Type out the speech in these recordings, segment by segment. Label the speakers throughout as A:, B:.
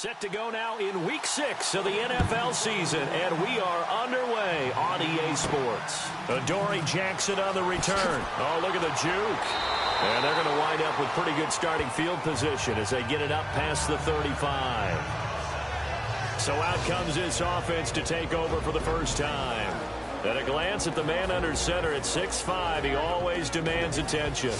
A: Set to go now in Week 6 of the NFL season, and we are underway on EA Sports. Adoree Jackson on the return. Oh, look at the juke. And they're going to wind up with pretty good starting field position as they get it up past the 35. So out comes this offense to take over for the first time. At a glance at the man under center at 6'5", he always demands attention.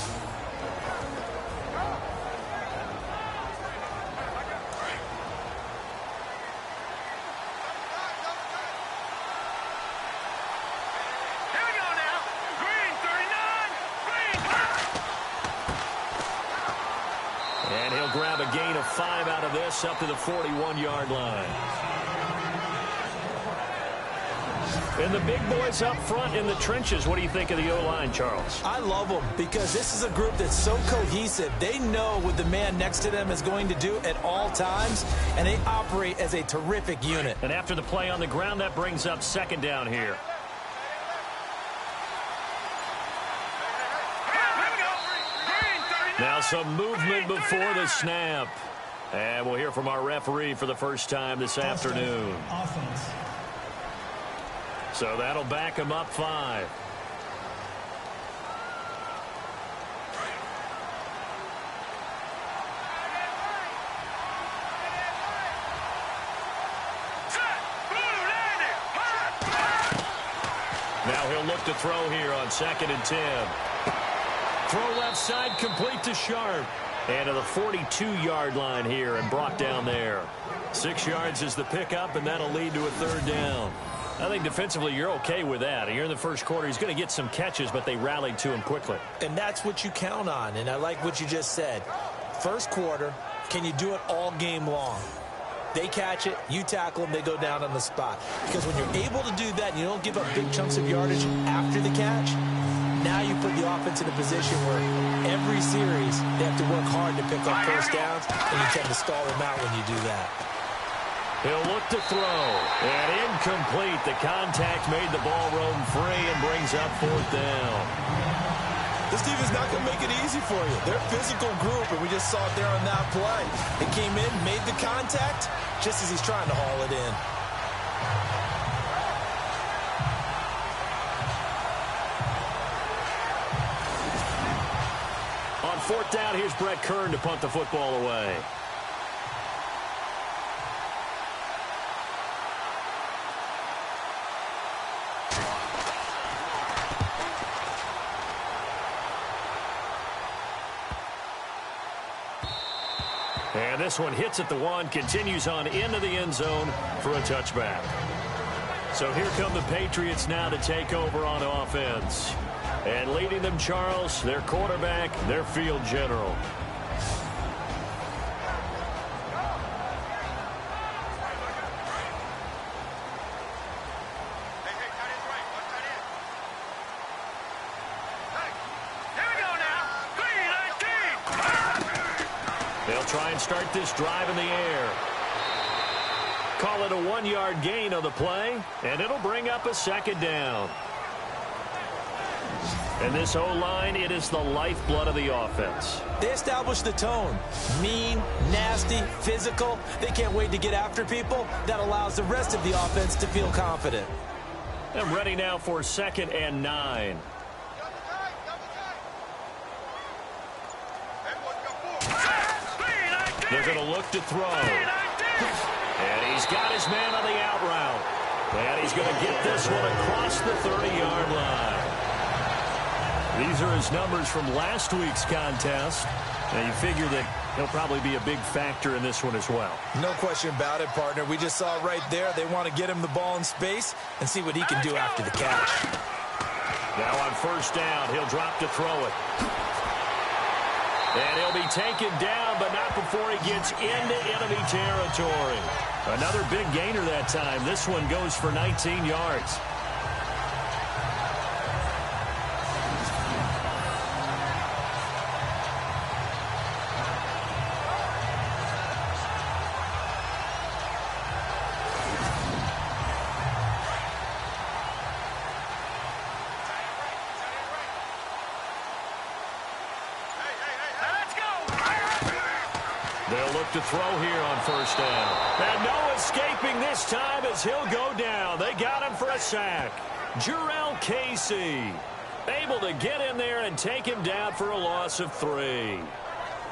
A: And he'll grab a gain of 5 out of this up to the 41-yard line. And the big boys up front in the trenches, what do you think of the O-line, Charles?
B: I love them because this is a group that's so cohesive. They know what the man next to them is going to do at all times, and they operate as a terrific unit.
A: And after the play on the ground, that brings up second down here. Now some movement before the snap. And we'll hear from our referee for the first time this afternoon.
C: Offense.
A: So that'll back him up 5. Now he'll look to throw here on 2nd and 10. Throw left side, complete to Sharp. And to the 42-yard line here and brought down there. 6 yards is the pickup, and that'll lead to a 3rd down. I think defensively you're okay with that. Here in the first quarter, he's going to get some catches, but they rallied to him quickly.
B: And that's what you count on, and I like what you just said. First quarter, can you do it all game long? They catch it, you tackle them, they go down on the spot. Because when you're able to do that and you don't give up big chunks of yardage after the catch, now you put the offense in a position where every series they have to work hard to pick up first downs, and you tend to stall them out when you do that.
A: He'll look to throw. And incomplete. The contact made the ball roam free and brings up 4th down.
B: This team is not going to make it easy for you. They're a physical group, and we just saw it there on that play. It came in, made the contact, just as he's trying to haul it in.
A: On 4th down, here's Brett Kern to punt the football away. And this one hits at the 1, continues on into the end zone for a touchback. So here come the Patriots now to take over on offense. And leading them, Charles, their quarterback, their field general. They'll try and start this drive in the air. Call it a 1-yard gain on the play, and it'll bring up a 2nd down. And this O-line, it is the lifeblood of the offense.
B: They establish the tone. Mean, nasty, physical. They can't wait to get after people. That allows the rest of the offense to feel confident.
A: And ready now for 2nd and 9. They're going to look to throw. And he's got his man on the out route. And he's going to get this one across the 30-yard line. These are his numbers from last week's contest. And you figure that he'll probably be a big factor in this one as well.
B: No question about it, partner. We just saw right there. They want to get him the ball in space and see what he can do after the catch.
A: Now on 1st down, he'll drop to throw it. And he'll be taken down, but not before he gets into enemy territory. Another big gainer that time. This one goes for 19 yards. They'll look to throw here on first down. And no escaping this time as he'll go down. They got him for a sack. Jurrell Casey able to get in there and take him down for a loss of 3.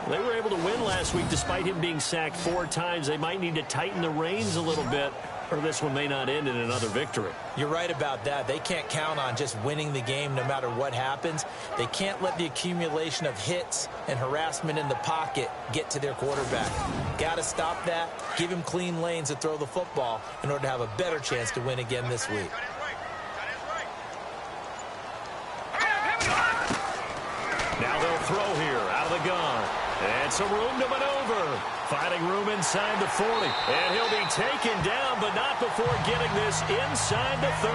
A: They were able to win last week despite him being sacked 4 times. They might need to tighten the reins a little bit, or this one may not end in another victory.
B: You're right about that. They can't count on just winning the game no matter what happens. They can't let the accumulation of hits and harassment in the pocket get to their quarterback. Got to stop that, give him clean lanes to throw the football in order to have a better chance to win again this week.
A: Now they'll throw here out of the gun. And some room to maneuver. Finding room inside the 40. And he'll be taken down, but not before getting this inside the 30.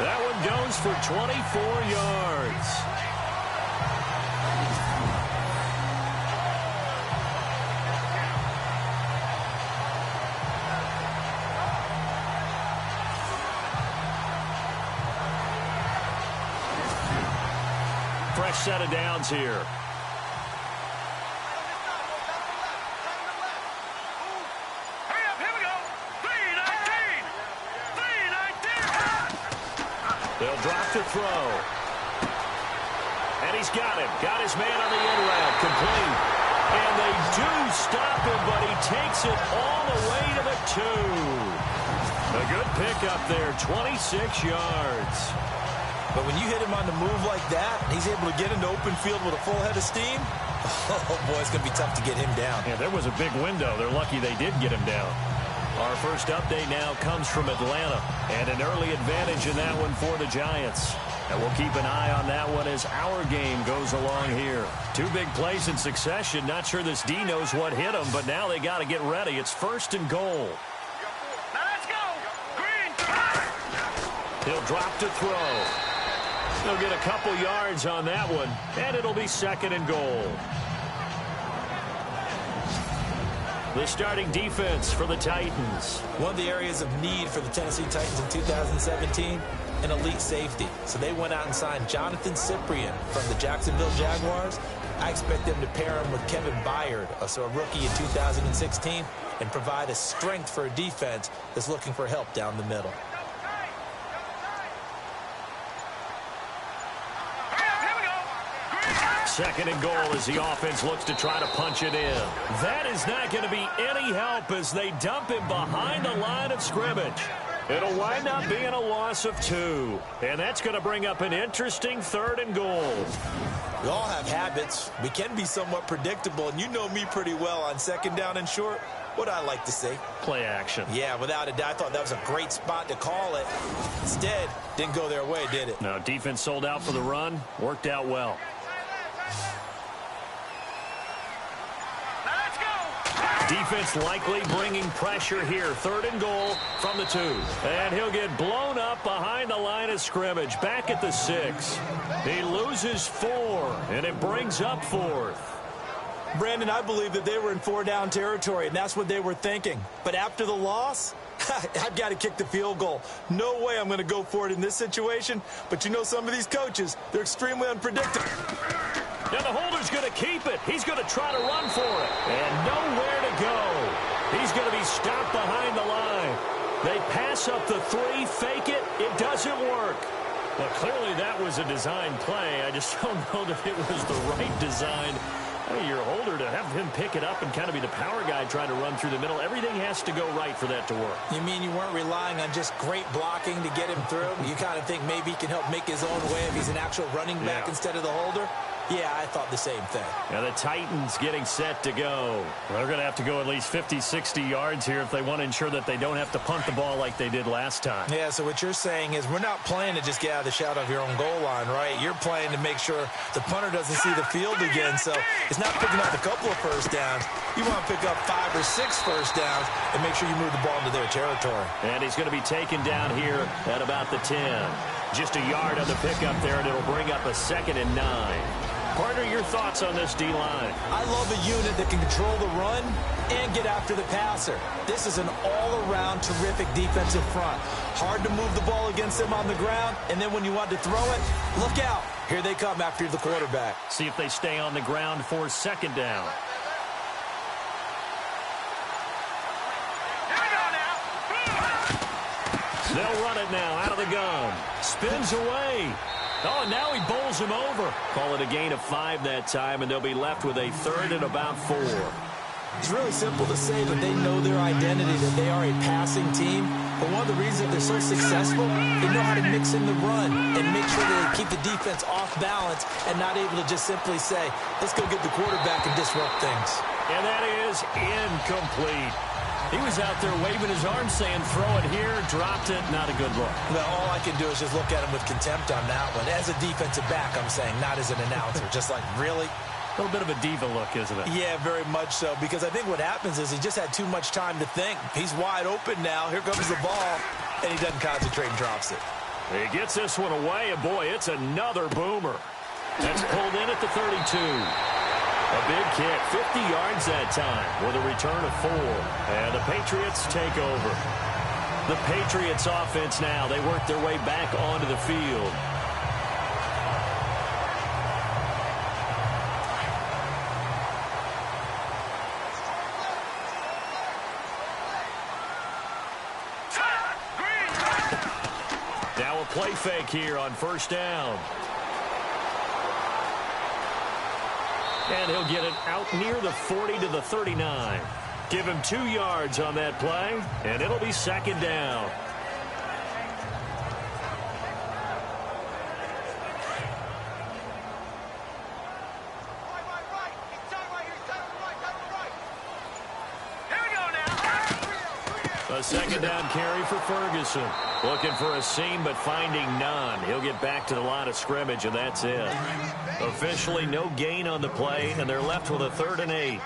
A: That one goes for 24 yards. Fresh set of downs here. They'll drop to throw. And he's got him. Got his man on the in route. Complete. And they do stop him, but he takes it all the way to the 2. A good pickup there, 26 yards.
B: But when you hit him on the move like that, he's able to get into open field with a full head of steam. Oh, boy, it's going to be tough to get him down.
A: Yeah, there was a big window. They're lucky they did get him down. Our first update now comes from Atlanta, and an early advantage in that one for the Giants. And we'll keep an eye on that one as our game goes along here. 2 big plays in succession. Not sure this D knows what hit him, but now they got to get ready. It's 1st and goal.
C: Now let's go. Green.
A: He'll drop to throw. He'll get a couple yards on that one, and it'll be 2nd and goal. The starting defense for the Titans.
B: One of the areas of need for the Tennessee Titans in 2017, an elite safety. So they went out and signed Jonathan Cyprien from the Jacksonville Jaguars. I expect them to pair him with Kevin Byard, so a rookie in 2016, and provide a strength for a defense that's looking for help down the middle.
A: Second and goal as the offense looks to try to punch it in. That is not going to be any help as they dump him behind the line of scrimmage. It'll wind up being a loss of 2. And that's going to bring up an interesting 3rd and goal.
B: We all have habits. We can be somewhat predictable, and you know me pretty well on 2nd down and short. What I like to say?
A: Play action.
B: Yeah, without a doubt, I thought that was a great spot to call it. Instead, didn't go their way, did it?
A: No, defense sold out for the run. Worked out well. Defense likely bringing pressure here. 3rd and goal from the 2. And he'll get blown up behind the line of scrimmage. Back at the 6. He loses 4, and it brings up 4th.
B: Brandon, I believe that they were in 4-down territory, and that's what they were thinking. But after the loss, I've got to kick the field goal. No way I'm going to go for it in this situation. But you know some of these coaches, they're extremely unpredictable.
A: Now the holder's going to keep it. He's going to try to run for it. And nowhere to go. He's going to be stopped behind the line. They pass up the 3, fake it. It doesn't work. Well, clearly that was a design play. I just don't know that it was the right design. Your holder to have him pick it up and kind of be the power guy trying to run through the middle. Everything has to go right for that to work.
B: You mean you weren't relying on just great blocking to get him through? You kind of think maybe he can help make his own way if he's an actual running back instead of the holder? Yeah, I thought the same thing.
A: Now the Titans getting set to go. They're going to have to go at least 50, 60 yards here if they want to ensure that they don't have to punt the ball like they did last time.
B: Yeah, so what you're saying is we're not playing to just get out of the shadow of your own goal line, right? You're playing to make sure the punter doesn't see the field again. So it's not picking up a couple of first downs. You want to pick up 5 or 6 first downs and make sure you move the ball into their territory.
A: And he's going to be taken down here at about the 10. Just a yard on the pickup there, and it'll bring up a 2nd and 9. Partner, your thoughts on this D-line?
B: I love a unit that can control the run and get after the passer. This is an all-around terrific defensive front. Hard to move the ball against them on the ground, and then when you want to throw it, look out. Here they come after the quarterback.
A: See if they stay on the ground for 2nd down. They'll run it now out of the gun. Spins away. Oh, and now he bowls him over. Call it a gain of 5 that time, and they'll be left with a third and about 4.
B: It's really simple to say that they know their identity, that they are a passing team. But one of the reasons they're so successful, they know how to mix in the run and make sure that they keep the defense off balance and not able to just simply say, let's go get the quarterback and disrupt things.
A: And that is incomplete. He was out there waving his arms saying, throw it here, dropped it, not a good look.
B: Well, all I can do is just look at him with contempt on that one. As a defensive back, I'm saying, not as an announcer. Just like, really?
A: A little bit of a diva look, isn't it?
B: Yeah, very much so, because I think what happens is he just had too much time to think. He's wide open now. Here comes the ball, and he doesn't concentrate and drops it.
A: He gets this one away, and boy, it's another boomer. That's pulled in at the 32. A big kick, 50 yards that time with a return of 4. And the Patriots take over. The Patriots offense now, they work their way back onto the field. Now a play fake here on first down. And he'll get it out near the 40 to the 39. Give him 2 yards on that play, and it'll be second down. A second down carry for Ferguson. Looking for a seam, but finding none. He'll get back to the line of scrimmage, and that's it. Officially no gain on the play, and they're left with a 3rd and 8.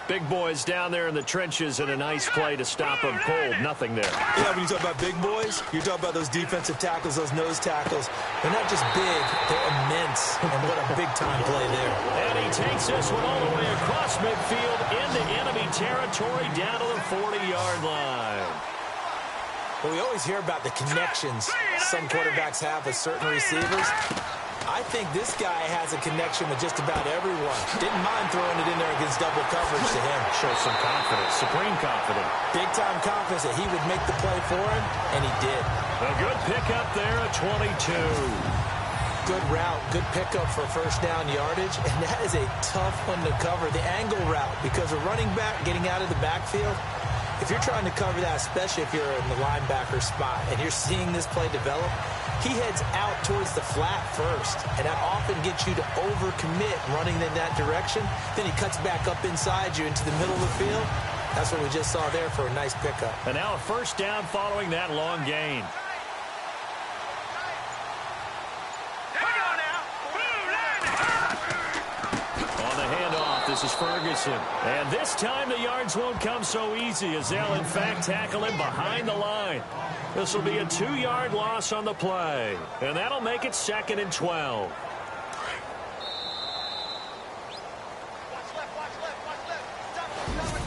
A: Big boys down there in the trenches, and a nice play to stop them cold. Nothing there.
B: Yeah, when you talk about big boys, you're talking about those defensive tackles, those nose tackles. They're not just big, they're immense. And what a big-time play there.
A: And he takes this one all the way across midfield into enemy territory down to the 40-yard line.
B: Well, we always hear about the connections some quarterbacks have with certain receivers. I think this guy has a connection with just about everyone. Didn't mind throwing it in there against double coverage to him.
A: Shows some confidence, supreme confidence.
B: Big-time confidence that he would make the play for him, and he did.
A: A good pickup there at 22.
B: Good route, good pickup for first down yardage, and that is a tough one to cover. The angle route, because a running back getting out of the backfield, if you're trying to cover that, especially if you're in the linebacker spot, and you're seeing this play develop, he heads out towards the flat first, and that often gets you to overcommit running in that direction. Then he cuts back up inside you into the middle of the field. That's what we just saw there for a nice pickup.
A: And now a first down following that long gain. On the handoff, this is Ferguson. And this time the yards won't come so easy as they'll, in fact, tackle him behind the line. This will be a 2-yard loss on the play. And that'll make it 2nd and 12.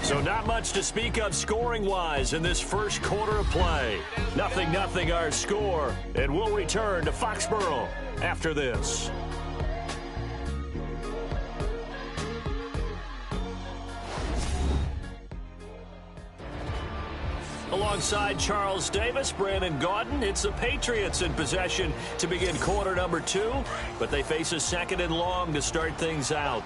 A: So not much to speak of scoring-wise in this first quarter of play. 0-0 our score. And we'll return to Foxborough after this. Alongside Charles Davis, Brandon Gaudin, it's the Patriots in possession to begin quarter number 2, but they face a 2nd and long to start things out.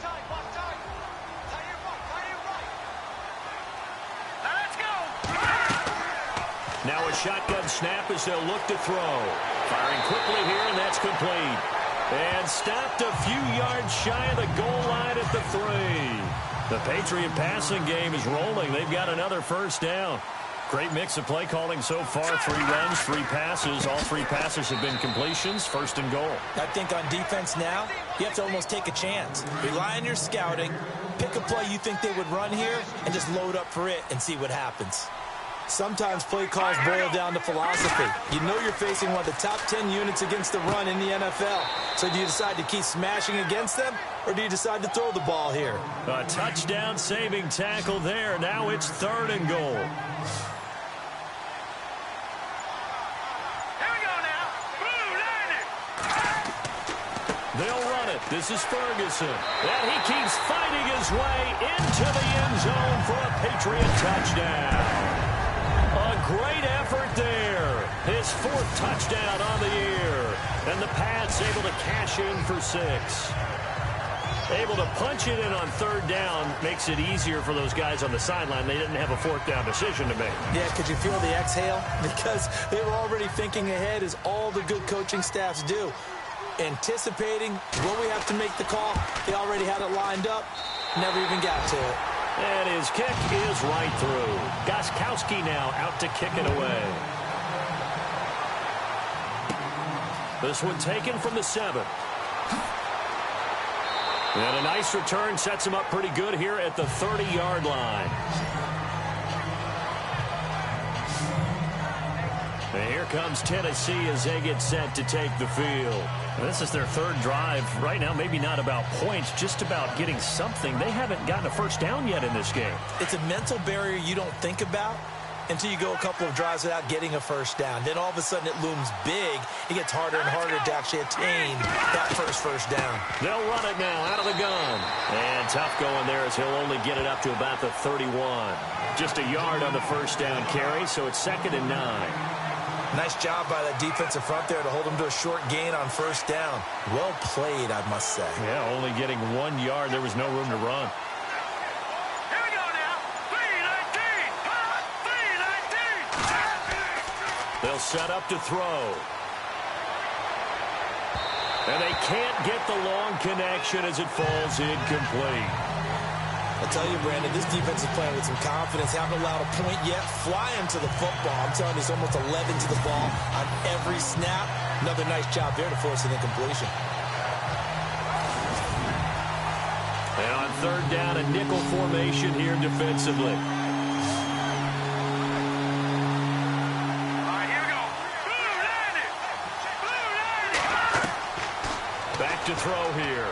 A: Now a shotgun snap as they'll look to throw. Firing quickly here, and that's complete. And stopped a few yards shy of the goal line at the 3. The Patriot passing game is rolling. They've got another first down. Great mix of play calling so far. 3 runs, 3 passes. All 3 passes have been completions. 1st and goal.
B: I think on defense now, you have to almost take a chance. Rely on your scouting. Pick a play you think they would run here and just load up for it and see what happens. Sometimes play calls boil down to philosophy. You know you're facing one of the top 10 units against the run in the NFL. So do you decide to keep smashing against them, or do you decide to throw the ball here?
A: A touchdown-saving tackle there. Now it's 3rd and goal. They'll run it. This is Ferguson. And he keeps fighting his way into the end zone for a Patriot touchdown. A great effort there. His fourth touchdown on the year. And the Pats able to cash in for 6. Able to punch it in on third down makes it easier for those guys on the sideline. They didn't have a fourth down decision to make.
B: Yeah, could you feel the exhale? Because they were already thinking ahead, as all the good coaching staffs do. Anticipating, will we have to make the call? They already had it lined up. Never even got to it.
A: And his kick is right through. Gostkowski now out to kick it away. This one taken from the 7. And a nice return sets him up pretty good here at the 30-yard line. And here comes Tennessee as they get set to take the field.
D: This is their third drive. Right now, maybe not about points, just about getting something. They haven't gotten a first down yet in this game.
B: It's a mental barrier you don't think about until you go a couple of drives without getting a first down. Then all of a sudden it looms big. It gets harder and harder to actually attain that first down.
A: They'll run it now out of the gun. And tough going there as he'll only get it up to about the 31. Just a yard on the first down carry, so it's 2nd and 9.
B: Nice job by that defensive front there to hold them to a short gain on first down. Well played, I must say.
A: Yeah, only getting 1 yard. There was no room to run.
C: Here we go now. 3-19.
A: They'll set up to throw. And they can't get the long connection as it falls incomplete.
B: I'll tell you, Brandon, this defense is playing with some confidence. Haven't allowed a point yet. Flying to the football. I'm telling you, it's almost 11 to the ball on every snap. Another nice job there to force an incompletion.
A: And on third down, a nickel formation here defensively.
C: All right, here we go. Blue 90.
A: Back to throw here.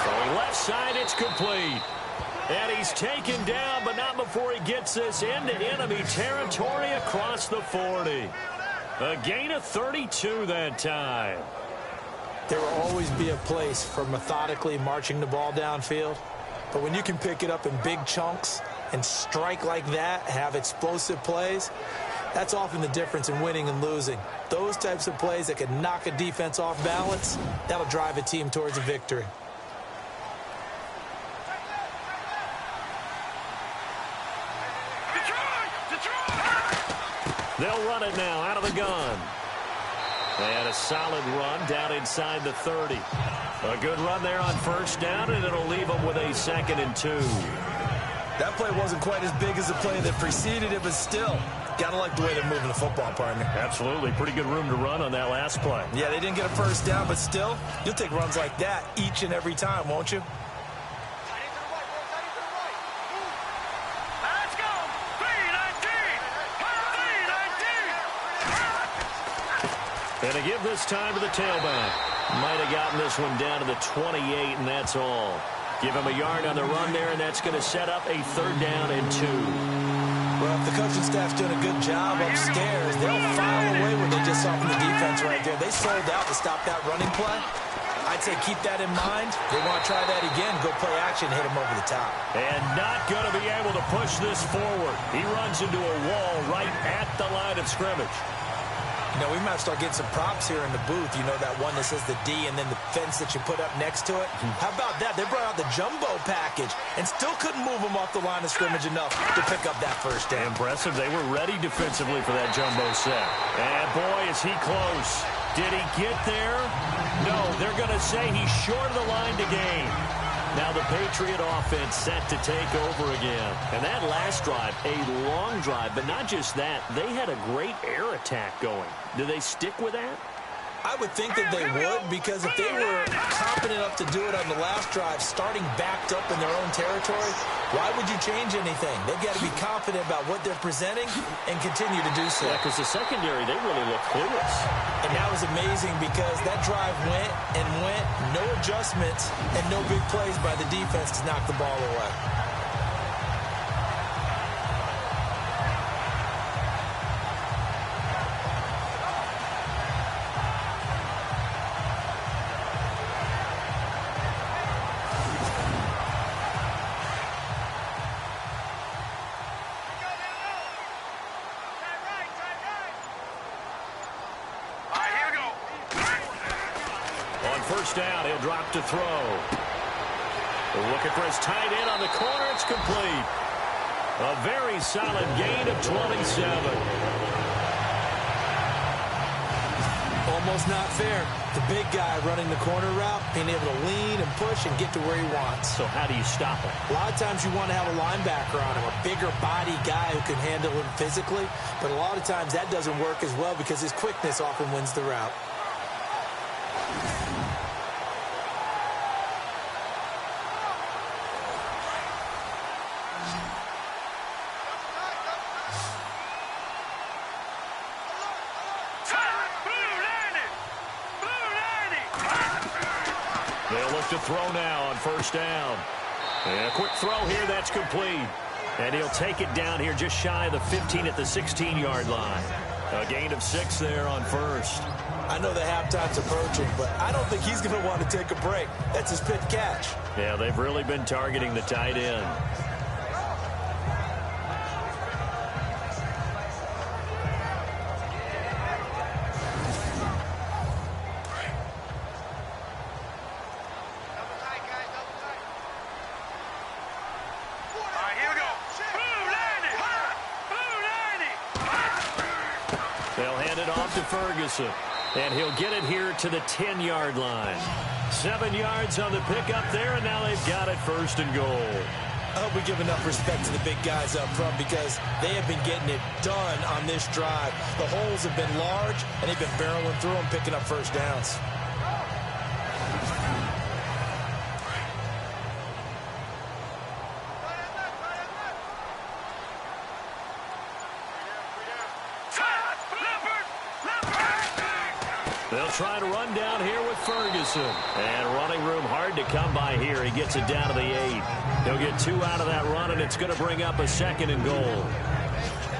A: Throwing left side, it's complete. And he's taken down, but not before he gets this into enemy territory across the 40. A gain of 32 that time.
B: There will always be a place for methodically marching the ball downfield. But when you can pick it up in big chunks and strike like that, have explosive plays, that's often the difference in winning and losing. Those types of plays that can knock a defense off balance, that'll drive a team towards a victory.
A: They'll run it now out of the gun. And a solid run down inside the 30. A good run there on first down, and it'll leave them with a 2nd and 2.
B: That play wasn't quite as big as the play that preceded it, but still, gotta like the way they're moving the football, partner.
A: Absolutely. Pretty good room to run on that last play.
B: Yeah, they didn't get a first down, but still, you'll take runs like that each and every time, won't you?
C: Let's go. 3-19.
A: And to give this time to the tailback. Might have gotten this one down to the 28, and that's all. Give him a yard on the run there, and that's going to set up a 3rd down and 2.
B: Well, if the coaching staff's doing a good job upstairs, they'll file away what they just saw from the defense right there. They sold out to stop that running play. I'd say keep that in mind. They want to try that again, go play action, hit him over the top.
A: And not going to be able to push this forward. He runs into a wall right at the line of scrimmage.
B: You know, we might start getting some props here in the booth. You know, that one that says the D and then the fence that you put up next to it. How about that? They brought out the jumbo package and still couldn't move them off the line of scrimmage enough to pick up that first down.
A: Impressive. They were ready defensively for that jumbo set. And boy, is he close. Did he get there? No, they're going to say he's short of the line to gain. Now the Patriot offense set to take over again. And that last drive, a long drive, but not just that. They had a great air attack going. Do they stick with that?
B: I would think that they would, because if they were confident enough to do it on the last drive, starting backed up in their own territory, why would you change anything? They've got to be confident about what they're presenting and continue to do so.
A: Yeah, because the secondary, they really look clueless.
B: And that was amazing because that drive went and went, no adjustments, and no big plays by the defense to knock the ball away.
A: On first down, he'll drop to throw. Looking for his tight end on the corner. It's complete. A very solid gain of 27.
B: Almost not fair. The big guy running the corner route, being able to lean and push and get to where he wants.
D: So how do you stop him?
B: A lot of times you want to have a linebacker on him, a bigger body guy who can handle him physically. But a lot of times that doesn't work as well because his quickness often wins the route.
A: They'll look to throw now on first down. And a quick throw here, that's complete. And he'll take it down here just shy of the 15 at the 16-yard line. A gain of 6 there on first.
B: I know the halftime's approaching, but I don't think he's going to want to take a break. That's his fifth catch.
A: Yeah, they've really been targeting the tight end. They'll hand it off to Ferguson. And he'll get it here to the 10-yard line. 7 yards on the pickup there, and now they've got it first and goal.
B: I hope we give enough respect to the big guys up front because they have been getting it done on this drive. The holes have been large, and they've been barreling through them, picking up first downs.
A: They'll try to run down here with Ferguson. And running room hard to come by here. He gets it down to the 8. He'll get 2 out of that run, and it's going to bring up a second and goal.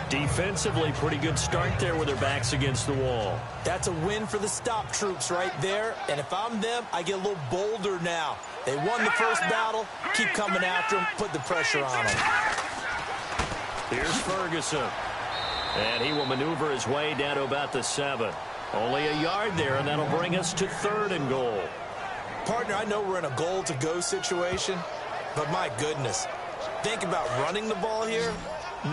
A: Defensively, pretty good start there with their backs against the wall.
B: That's a win for the stop troops right there. And if I'm them, I get a little bolder now. They won the first battle. Keep coming after them. Put the pressure on them.
A: Here's Ferguson. And he will maneuver his way down to about the 7. Only a yard there, and that'll bring us to 3rd and goal.
B: Partner, I know we're in a goal-to-go situation, but my goodness, think about running the ball here.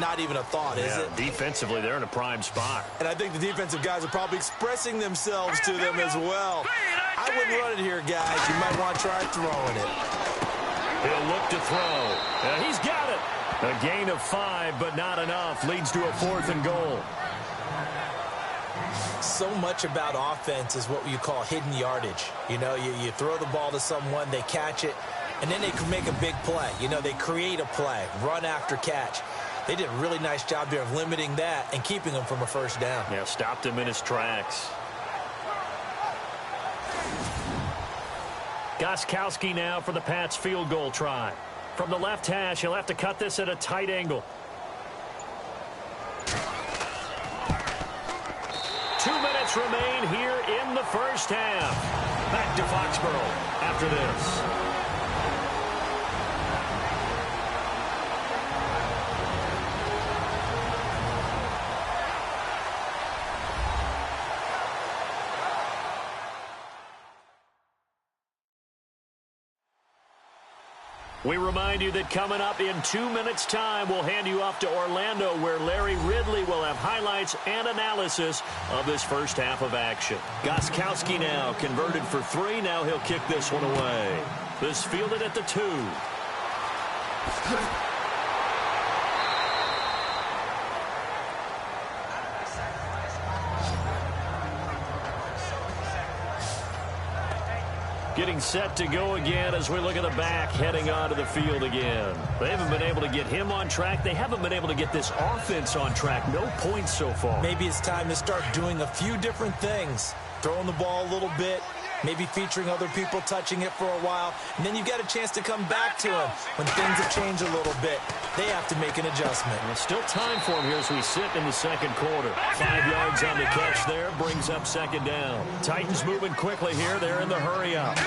B: Not even a thought, is it?
A: Defensively, they're in a prime spot.
B: And I think the defensive guys are probably expressing themselves to them as well. I wouldn't run it here, guys. You might want to try throwing it.
A: He'll look to throw. And he's got it. A gain of 5, but not enough. Leads to a 4th and goal.
B: So much about offense is what you call hidden yardage. You know, you throw the ball to someone, they catch it, and then they can make a big play. You know, they create a play, run after catch. They did a really nice job there of limiting that and keeping him from a first down.
A: Yeah, stopped him in his tracks. Gostkowski now for the Pats field goal try. From the left hash, he'll have to cut this at a tight angle. 2 minutes remain here in the first half. Back to Foxborough after this. We remind you that coming up in 2 minutes' time, we'll hand you off to Orlando, where Larry Ridley will have highlights and analysis of this first half of action. Gostkowski now converted for 3. Now he'll kick this one away. This fielded at the 2. Getting set to go again as we look at the back heading onto the field again. They haven't been able to get him on track. They haven't been able to get this offense on track. No points so far.
B: Maybe it's time to start doing a few different things. Throwing the ball a little bit, maybe featuring other people touching it for a while, and then you've got a chance to come back to him when things have changed a little bit. They have to make an adjustment.
A: And still time for him here as we sit in the second quarter. 5 yards on the catch there, brings up second down. Titans moving quickly here. They're in the hurry up.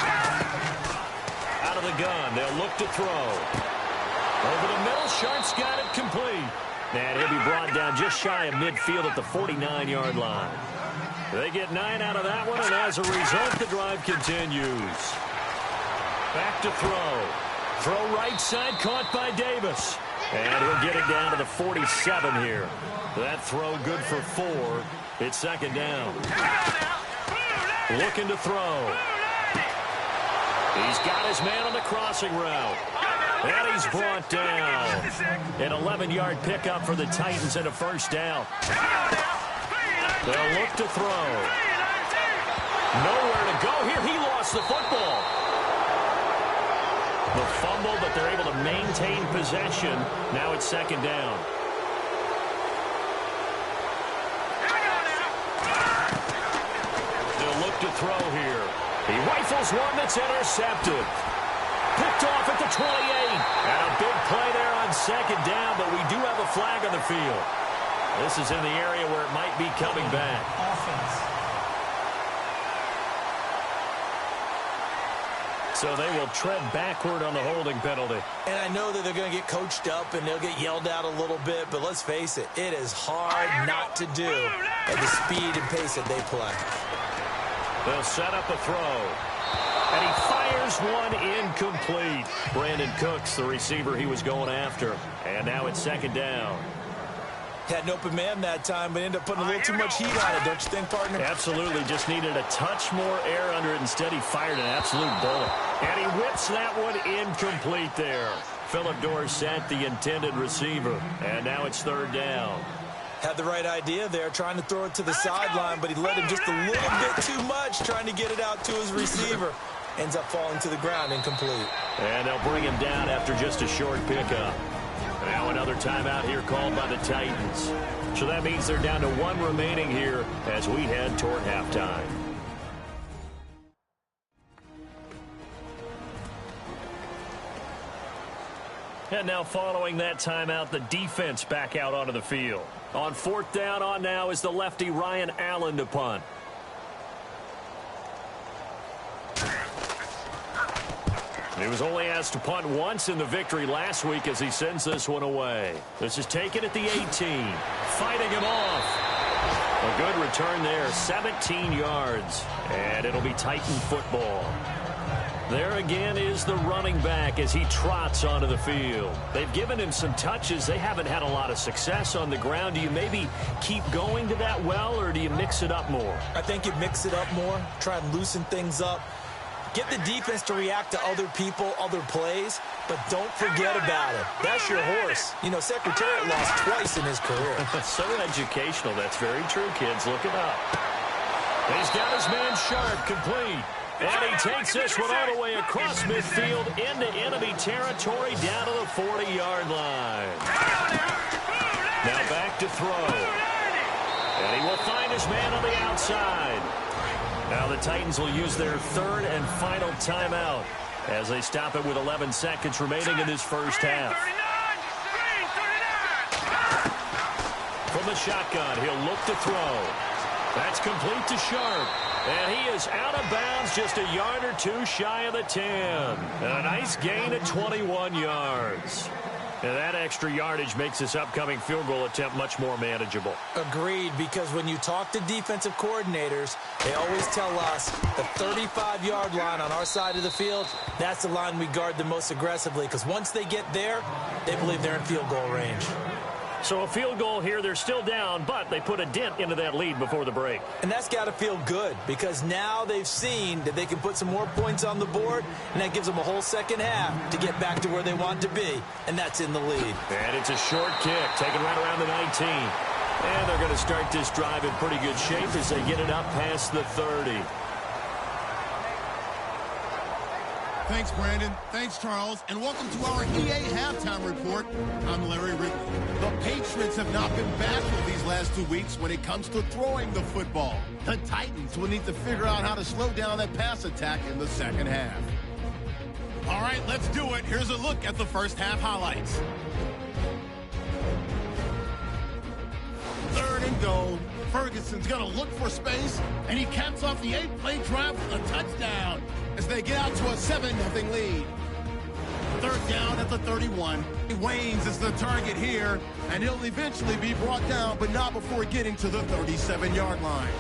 A: Out of the gun, they'll look to throw. Over the middle, Sharp's got it complete. And he'll be brought down just shy of midfield at the 49-yard line. They get 9 out of that one, and as a result, the drive continues. Back to throw. Throw right side, caught by Davis. And he'll get it down to the 47 here. That throw good for 4. It's second down. Looking to throw. He's got his man on the crossing route. And he's brought down. An 11-yard pickup for the Titans and a first down. They'll look to throw. Nowhere to go here. He lost the football. The fumble, but they're able to maintain possession. Now it's second down. They'll look to throw here. He rifles one that's intercepted. Picked off at the 28. And a big play there on second down, but we do have a flag on the field. This is in the area where it might be coming back. So they will tread backward on the holding penalty.
B: And I know that they're going to get coached up and they'll get yelled at a little bit, but let's face it, it is hard not to do at the speed and pace that they play.
A: They'll set up a throw. And he fires one incomplete. Brandon Cooks, the receiver he was going after. And now it's second down.
B: Had an open man that time, but ended up putting a little too much heat on it, don't you think, partner?
A: Absolutely. Just needed a touch more air under it. Instead, he fired an absolute bullet. And he whips that one incomplete there. Phillip Dorsett, the intended receiver. And now it's third down.
B: Had the right idea there, trying to throw it to the sideline, but he let him just a little bit too much, trying to get it out to his receiver. Ends up falling to the ground, incomplete.
A: And they'll bring him down after just a short pickup. Now another timeout here called by the Titans. So that means they're down to 1 remaining here as we head toward halftime. And now following that timeout, the defense back out onto the field. On fourth down on now is the lefty Ryan Allen to punt. He was only asked to punt once in the victory last week as he sends this one away. This is taken at the 18. Fighting him off. A good return there, 17 yards. And it'll be Titan football. There again is the running back as he trots onto the field. They've given him some touches. They haven't had a lot of success on the ground. Do you maybe keep going to that well, or do you mix it up more?
B: I think you mix it up more, try and loosen things up. Get the defense to react to other people, other plays, but don't forget about it. That's your horse. You know, Secretariat lost twice in his career.
A: So educational. That's very true, kids. Look it up. He's got his man Sharp complete. And he takes this one all the way across midfield into enemy territory down to the 40-yard line. Now back to throw. And he will find his man on the outside. Now the Titans will use their third and final timeout as they stop it with 11 seconds remaining in this first half. From the shotgun, he'll look to throw. That's complete to Sharp. And he is out of bounds just a yard or two shy of the 10. And a nice gain of 21 yards. And that extra yardage makes this upcoming field goal attempt much more manageable.
B: Agreed, because when you talk to defensive coordinators, they always tell us the 35-yard line on our side of the field, that's the line we guard the most aggressively, because once they get there, they believe they're in field goal range.
A: So a field goal here, they're still down, but they put a dent into that lead before the break.
B: And that's got to feel good, because now they've seen that they can put some more points on the board, and that gives them a whole second half to get back to where they want to be, and that's in the lead.
A: And it's a short kick, taken right around the 19. And they're going to start this drive in pretty good shape as they get it up past the 30.
E: Thanks, Brandon. Thanks, Charles. And welcome to our EA Halftime Report. I'm Larry Ridley. The Patriots have not been bashful these last 2 weeks when it comes to throwing the football. The Titans will need to figure out how to slow down that pass attack in the second half. All right, let's do it. Here's a look at the first half highlights. Third and goal. Ferguson's going to look for space, and he caps off the 8-play drive with a touchdown as they get out to a 7-0 lead. Third down at the 31. Waynes is the target here, and he'll eventually be brought down, but not before getting to the 37-yard line.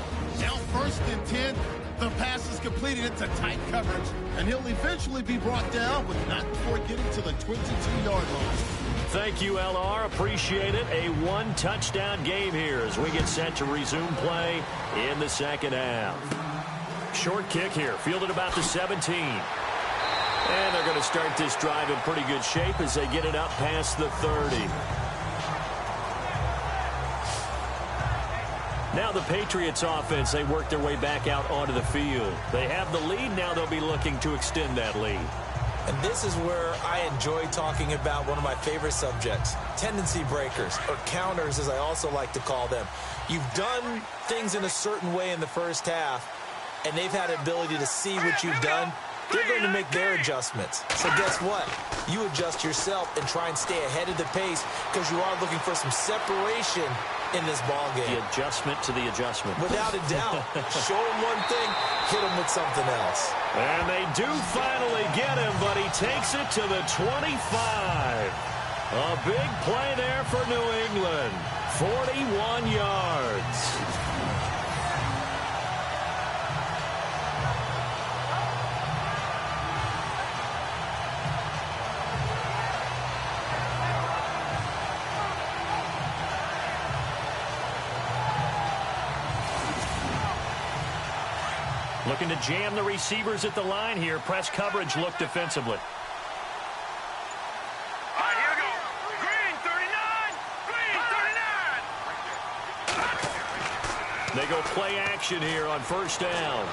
E: Now 1st and 10. The pass is completed into tight coverage, and he'll eventually be brought down, but not before getting to the 22-yard line.
A: Thank you, LR. Appreciate it. A one-touchdown game here as we get set to resume play in the second half. Short kick here, fielded about the 17. And they're going to start this drive in pretty good shape as they get it up past the 30. Now the Patriots offense, they work their way back out onto the field. They have the lead. Now they'll be looking to extend that lead.
B: And this is where I enjoy talking about one of my favorite subjects, tendency breakers, or counters as I also like to call them. You've done things in a certain way in the first half, and they've had the ability to see what you've done. They're going to make their adjustments. So guess what? You adjust yourself and try and stay ahead of the pace because you are looking for some separation in this ball game.
A: The adjustment to the adjustment.
B: Without a doubt. Show him one thing, hit him with something else.
A: And they do finally get him, but he takes it to the 25. A big play there for New England. 41 yards. Looking to jam the receivers at the line here. Press coverage look defensively.
C: All right, here we go. Green 39. Green 39.
A: They go play action here on first down.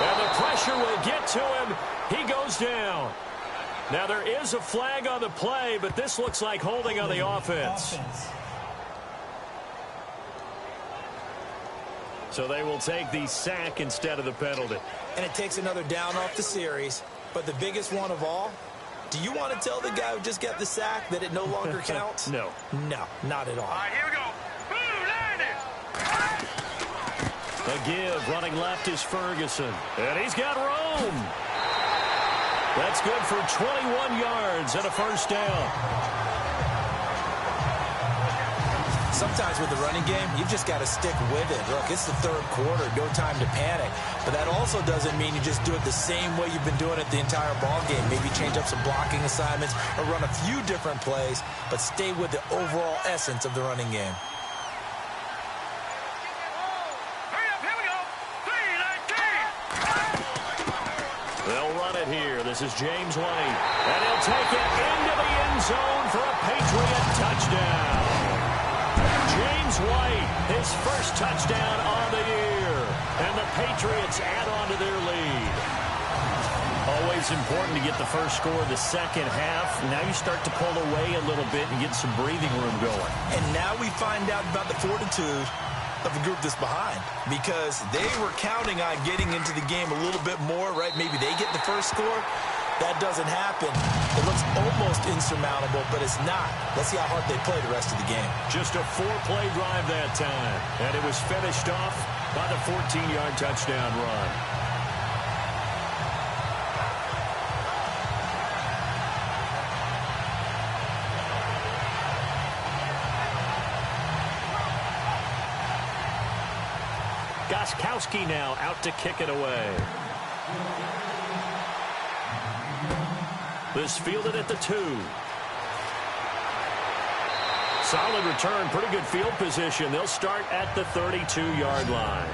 A: And the pressure will get to him. He goes down. Now there is a flag on the play, but this looks like holding on the offense. So they will take the sack instead of the penalty.
B: And it takes another down off the series. But the biggest one of all, do you want to tell the guy who just got the sack that it no longer counts?
A: No.
B: No, not at all.
C: All right, here we go. Boom, landed.
A: A give, running left is Ferguson. And he's got room. That's good for 21 yards and a first down.
B: Sometimes with the running game, you've just got to stick with it. Look, it's the third quarter, no time to panic. But that also doesn't mean you just do it the same way you've been doing it the entire ball game. Maybe change up some blocking assignments or run a few different plays, but stay with the overall essence of the running game.
C: Hurry up, here we go. 3-19.
A: They'll run it here. This is James White. And he'll take it into the end zone for a Patriot touchdown. James White, his first touchdown on the year. And the Patriots add on to their lead. Always important to get the first score of the second half. Now you start to pull away a little bit and get some breathing room going.
B: And now we find out about the fortitude of the group that's behind, because they were counting on getting into the game a little bit more, right? Maybe they get the first score. That doesn't happen. It looks almost insurmountable, but it's not. Let's see how hard they play the rest of the game.
A: Just a 4-play drive that time, and it was finished off by the 14-yard touchdown run. Gostkowski now out to kick it away. This fielded at the 2. Solid return, pretty good field position. They'll start at the 32-yard line.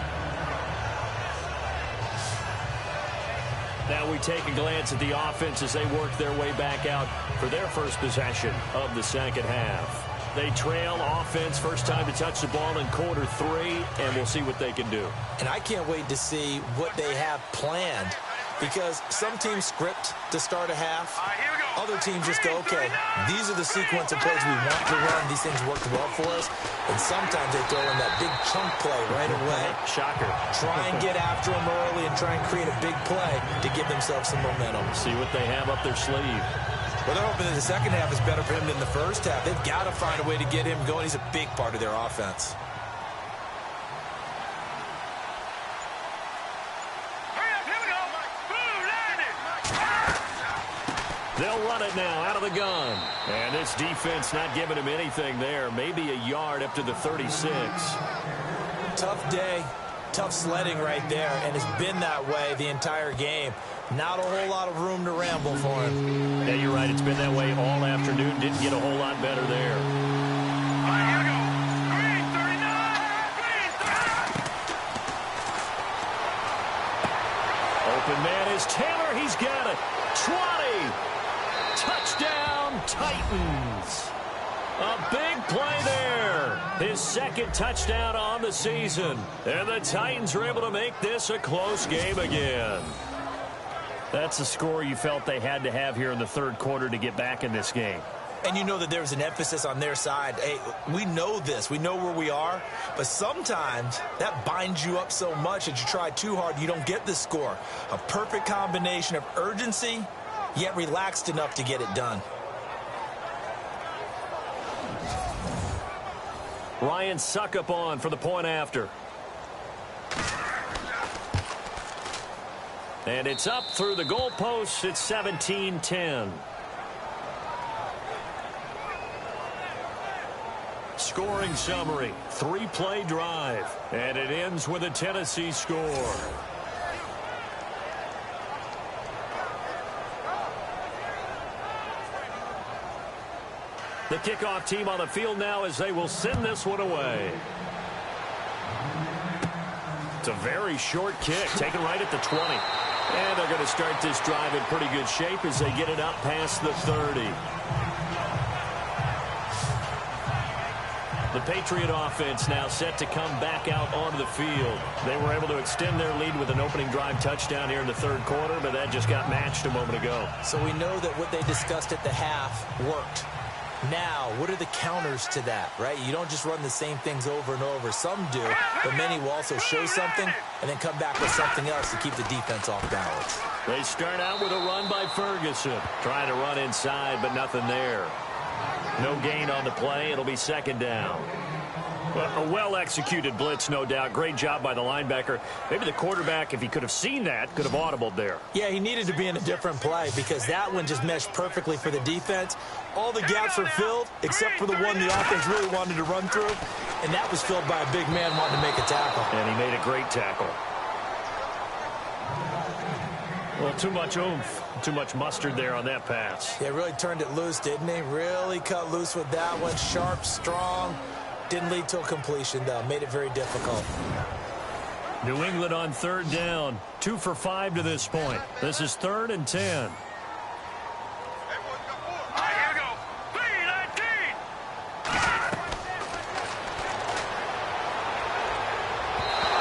A: Now we take a glance at the offense as they work their way back out for their first possession of the second half. They trail offense, first time to touch the ball in quarter 3, and we'll see what they can do.
B: And I can't wait to see what they have planned, because some teams script to start a half.
C: All right, here we go.
B: Other teams just go, okay, these are the sequence of plays we want to run. These things worked well for us. And sometimes they throw in that big chunk play right away.
A: Shocker.
B: Try and get after them early and try and create a big play to give themselves some momentum.
A: See what they have up their sleeve.
B: Well, they're hoping that the second half is better for him than the first half. They've got to find a way to get him going. He's a big part of their offense.
C: Hurry up, here we go. Boom, landed.
A: They'll run it now out of the gun. And this defense not giving him anything there. Maybe a yard up to the 36.
B: Tough day, tough sledding right there, and it's been that way the entire game. Not a whole lot of room to ramble for him.
D: Yeah, you're right. It's been that way all afternoon. Didn't get a whole lot better there.
C: All right, here we go. Green 39. Green 39.
A: Open man is Taylor. He's got it. 20. Touchdown, Titans. A big play there. His second touchdown on the season. And the Titans are able to make this a close game again.
D: That's a score you felt they had to have here in the third quarter to get back in this game.
B: And you know that there's an emphasis on their side. Hey, we know this. We know where we are. But sometimes that binds you up so much that you try too hard, you don't get the score. A perfect combination of urgency, yet relaxed enough to get it done.
A: Ryan Suckup on for the point after. And it's up through the goalposts. It's 17-10. Scoring summary, 3-play drive. And it ends with a Tennessee score. The kickoff team on the field now as they will send this one away. It's a very short kick, taken right at the 20. And they're going to start this drive in pretty good shape as they get it up past the 30. The Patriot offense now set to come back out onto the field. They were able to extend their lead with an opening drive touchdown here in the third quarter, but that just got matched a moment ago.
B: So we know that what they discussed at the half worked. Now, what are the counters to that, right? You don't just run the same things over and over. Some do, but many will also show something and then come back with something else to keep the defense off balance.
A: They start out with a run by Ferguson. Trying to run inside, but nothing there. No gain on the play. It'll be second down. Well, a well-executed blitz, no doubt. Great job by the linebacker. Maybe the quarterback, if he could have seen that, could have audibled there.
B: Yeah, he needed to be in a different play because that one just meshed perfectly for the defense. All the gaps were filled except for the one the offense really wanted to run through, and that was filled by a big man wanting to make a tackle.
A: And he made a great tackle. Well, too much oomph, too much mustard there on that pass.
B: Yeah, really turned it loose, didn't he? Really cut loose with that one. Sharp, strong. Didn't lead to a completion, though. Made it very difficult.
A: New England on third down. 2 for 5 to this point. This is 3rd and 10.
C: All right, here we go. 3-19.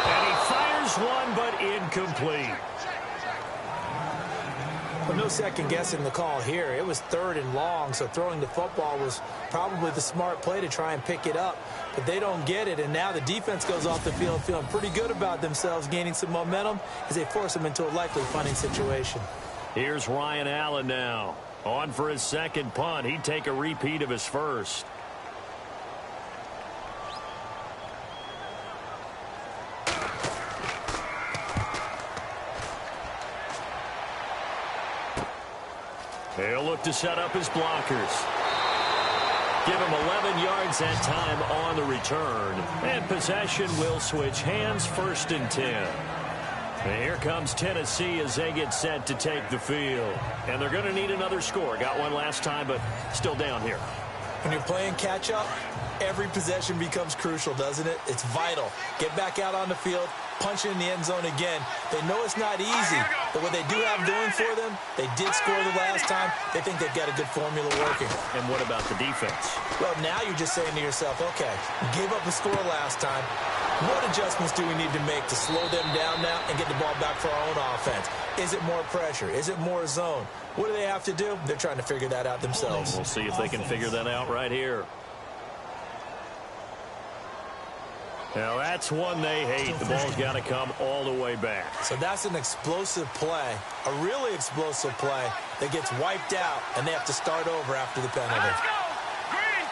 A: And he fires one, but incomplete.
B: Well, no second guessing the call here. It was 3rd and long, so throwing the football was probably the smart play to try and pick it up. But they don't get it, and now the defense goes off the field feeling pretty good about themselves, gaining some momentum as they force them into a likely punting situation.
A: Here's Ryan Allen now. On for his second punt. He'd take a repeat of his first. He'll look to set up his blockers. Give him 11 yards that time on the return. And possession will switch hands, 1st and 10. And here comes Tennessee as they get set to take the field. And they're going to need another score. Got one last time, but still down here.
B: When you're playing catch-up, every possession becomes crucial, doesn't it? It's vital. Get back out on the field, punch it in the end zone again. They know it's not easy, but what they do have going for them, they did score the last time. They think they've got a good formula working.
A: And what about the defense?
B: Well, now you're just saying to yourself, okay, we gave up a score last time. What adjustments do we need to make to slow them down now and get the ball back for our own offense? Is it more pressure? Is it more zone? What do they have to do? They're trying to figure that out themselves.
A: We'll see if they can figure that out right here. Now, that's one they hate. The ball's got to come all the way back.
B: So that's an explosive play, a really explosive play that gets wiped out, and they have to start over after the penalty.
C: Let's go. Green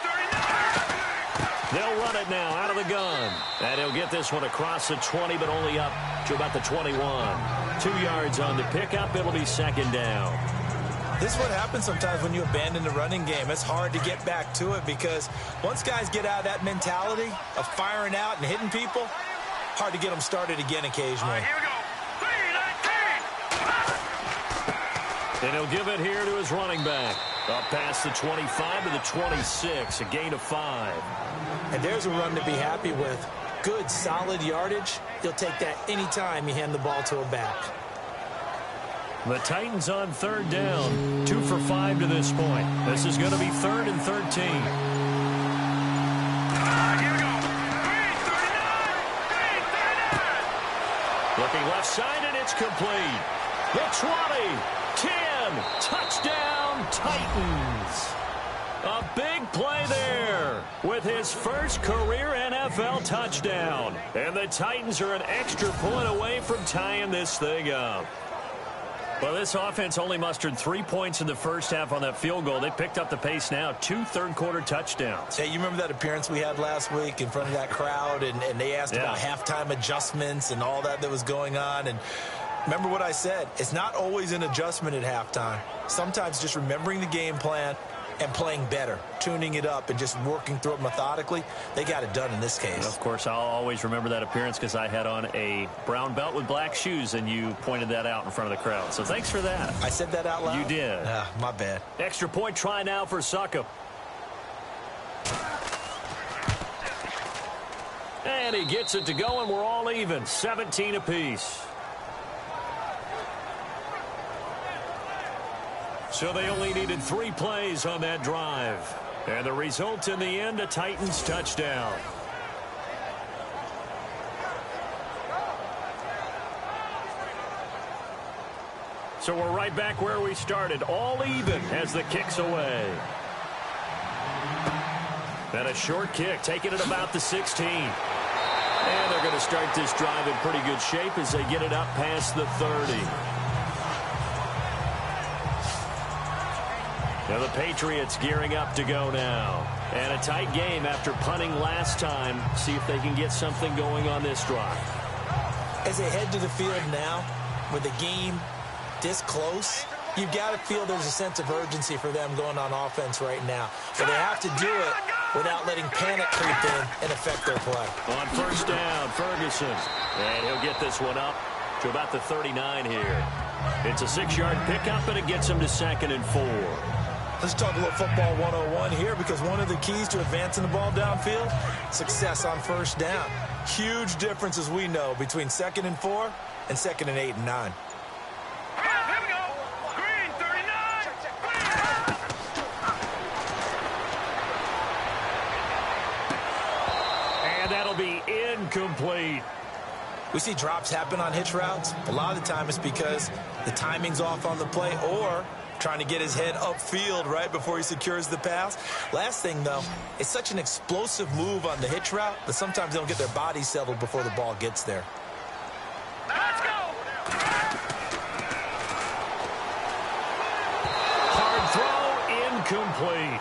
C: 39.
A: They'll run it now out of the gun. And he'll get this one across the 20, but only up to about the 21. 2 yards on the pickup. It'll be second down.
B: This is what happens sometimes when you abandon the running game. It's hard to get back to it because once guys get out of that mentality of firing out and hitting people, hard to get them started again occasionally.
C: Here we go. 3-19.
A: And he'll give it here to his running back. Up past the 25 to the 26, a gain of 5.
B: And there's a run to be happy with. Good, solid yardage. You'll take that anytime you hand the ball to a back.
A: The Titans on third down. 2 for 5 to this point. This is going to be 3rd and 13.
C: Here we go. 3-39.
A: Looking left side, and it's complete. The 20, 10, touchdown Titans. A big play there with his first career NFL touchdown. And the Titans are an extra point away from tying this thing up. Well, this offense only mustered 3 points in the first half on that field goal. They picked up the pace now. 2 third-quarter touchdowns.
B: Hey, you remember that appearance we had last week in front of that crowd, and they asked about halftime adjustments and all that was going on, and remember what I said. It's not always an adjustment at halftime. Sometimes just remembering the game plan and playing better, tuning it up and just working through it methodically. They got it done in this case.
D: And of course, I'll always remember that appearance because I had on a brown belt with black shoes, and you pointed that out in front of the crowd. So thanks for that.
B: I said that out loud?
D: You did.
B: My bad.
A: Extra point try now for Succop. And he gets it to go, and we're all even. 17 apiece. So they only needed 3 plays on that drive. And the result in the end, a Titans touchdown. So we're right back where we started. All even as the kick's away. And a short kick, taking it about the 16. And they're going to start this drive in pretty good shape as they get it up past the 30. Now the Patriots gearing up to go now. And a tight game after punting last time. See if they can get something going on this drive.
B: As they head to the field now, with the game this close, you've got to feel there's a sense of urgency for them going on offense right now. But they have to do it without letting panic creep in and affect their play.
A: On first down, Ferguson. And he'll get this one up to about the 39 here. It's a 6-yard pickup, and it gets him to 2nd and 4.
B: Let's talk a little football 101 here, because one of the keys to advancing the ball downfield, success on first down. Huge difference, as we know, between 2nd and 4 and 2nd and 8 and 9.
C: Here we go. Green 39.
A: And that'll be incomplete.
B: We see drops happen on hitch routes. A lot of the time it's because the timing's off on the play, or trying to get his head upfield right before he secures the pass. Last thing, though, it's such an explosive move on the hitch route that sometimes they don't get their body settled before the ball gets there.
C: Let's go.
A: Hard throw, incomplete.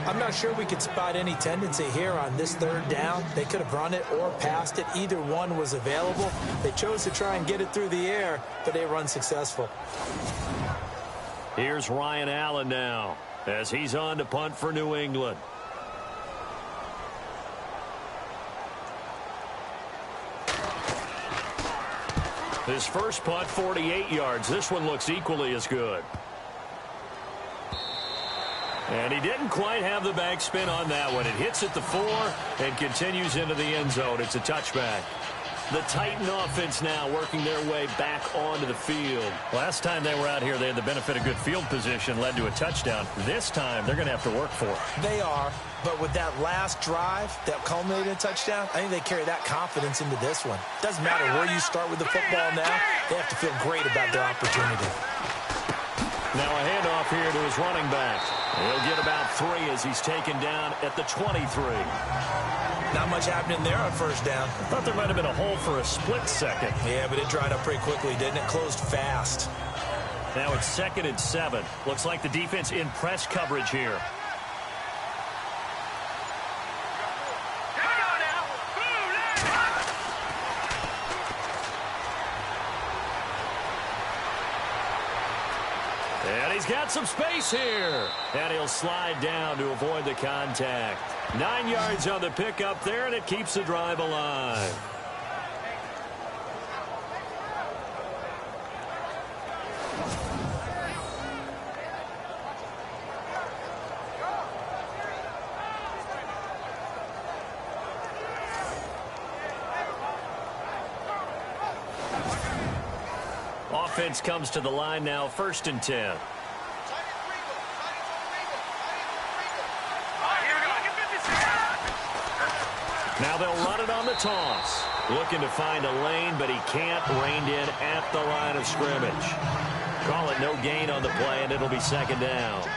B: I'm not sure we could spot any tendency here on this 3rd down. They could have run it or passed it. Either one was available. They chose to try and get it through the air, but they were unsuccessful.
A: Here's Ryan Allen now as he's on to punt for New England. His first punt, 48 yards. This one looks equally as good. And he didn't quite have the backspin on that one. It hits at the 4 and continues into the end zone. It's a touchback. The Titan offense now working their way back onto the field.
D: Last time they were out here, they had the benefit of good field position, led to a touchdown. This time, they're going to have to work for it.
B: They are, but with that last drive that culminated in a touchdown, I think they carry that confidence into this one. Doesn't matter where you start with the football now. They have to feel great about their opportunity.
A: Now a handoff here to his running back. He'll get about 3 as he's taken down at the 23.
B: Not much happening there on first down.
D: Thought there might have been a hole for a split second.
B: Yeah, but it dried up pretty quickly, didn't it? Closed fast.
D: Now it's 2nd and 7. Looks like the defense in press coverage here.
A: And he's got some space here. And he'll slide down to avoid the contact. 9 yards on the pickup there, and it keeps the drive alive. Offense comes to the line now, 1st and 10. Now they'll run it on the toss. Looking to find a lane, but he can't. Reined in at the line of scrimmage. Call it no gain on the play, and it'll be 2nd down.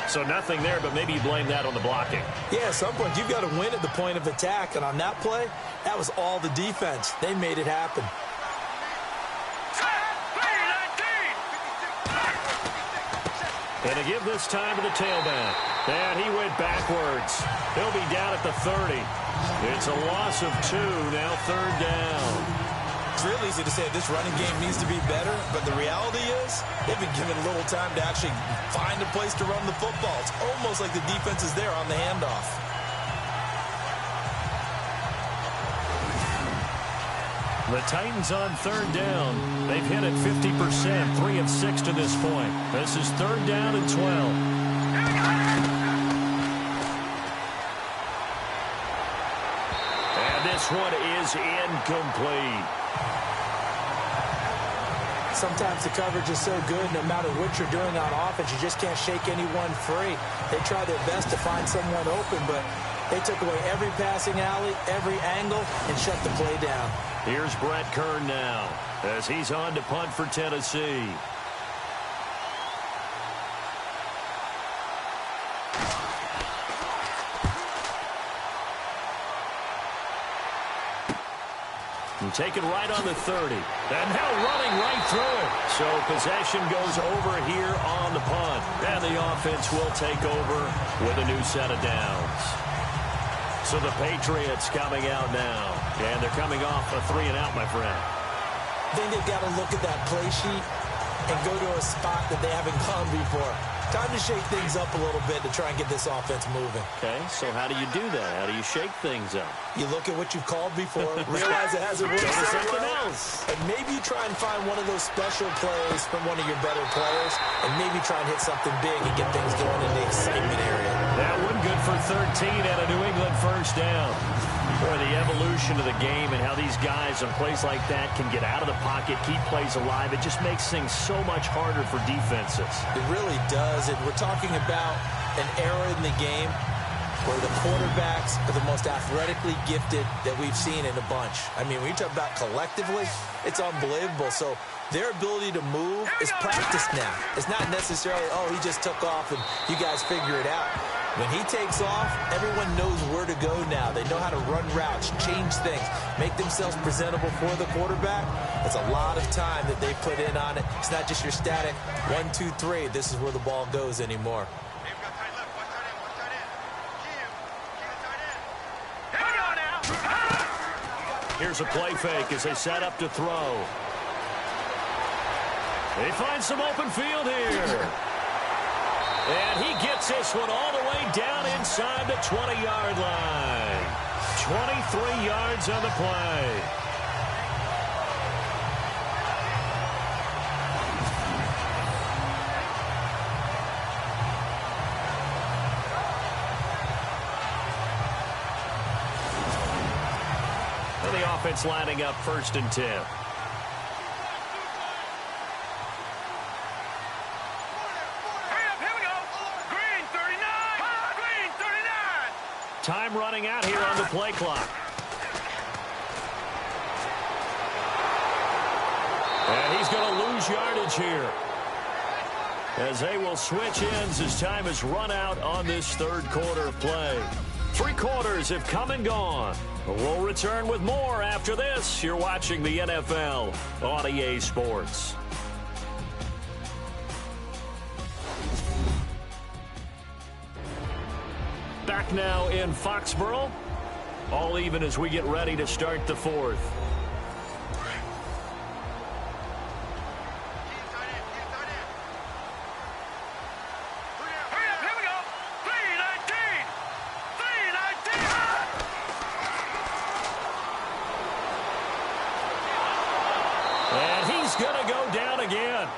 A: So nothing there, but maybe you blame that on the blocking.
B: Yeah, at some point you've got to win at the point of attack, and on that play, that was all the defense. They made it happen.
A: And to give this time to the tailback. And he went backwards. He'll be down at the 30. It's a loss of 2, now 3rd down.
B: It's real easy to say this running game needs to be better, but the reality is they've been given little time to actually find a place to run the football. It's almost like the defense is there on the handoff.
A: The Titans on 3rd down. They've hit it 50%, 3 of 6 to this point. This is 3rd down and 12. This one is incomplete.
B: Sometimes the coverage is so good, no matter what you're doing on offense, you just can't shake anyone free. They try their best to find someone open, but they took away every passing alley, every angle, and shut the play down.
A: Here's Brett Kern now as he's on to punt for Tennessee. Taken right on the 30. And now running right through it. So possession goes over here on the punt. And the offense will take over with a new set of downs. So the Patriots coming out now. And they're coming off a 3-and-out, my friend.
B: I think they've got to look at that play sheet and go to a spot that they haven't gone before. Time to shake things up a little bit to try and get this offense moving.
A: Okay, so how do you do that? How do you shake things up?
B: You look at what you've called before, realize it hasn't worked so
A: something
B: well,
A: else.
B: and maybe you try and find one of those special plays from one of your better players, and maybe try and hit something big and get things going in the excitement area.
A: That one good for 13 and a New England 1st down. Boy, the evolution of the game and how these guys on plays like that can get out of the pocket, keep plays alive, it just makes things so much harder for defenses. It
B: really does, and we're talking about an era in the game where the quarterbacks are the most athletically gifted that we've seen in a bunch. I mean, when you talk about collectively, it's unbelievable. So their ability to move is practiced now. It's not necessarily, oh, he just took off and you guys figure it out. When he takes off, everyone knows where to go now. They know how to run routes, change things, make themselves presentable for the quarterback. It's a lot of time that they put in on it. It's not just your static 1, 2, 3. This is where the ball goes anymore.
A: Here's a play fake as they set up to throw. They find some open field here. And he gets this one all the way down inside the 20-yard line. 23 yards on the play. And the offense lining up 1st and 10. Time running out here on the play clock. And he's going to lose yardage here, as they will switch ends as time has run out on this 3rd quarter of play. 3 quarters have come and gone. We'll return with more after this. You're watching the NFL on EA Sports. Back now in Foxborough. All even as we get ready to start the 4th. he's going to go down again.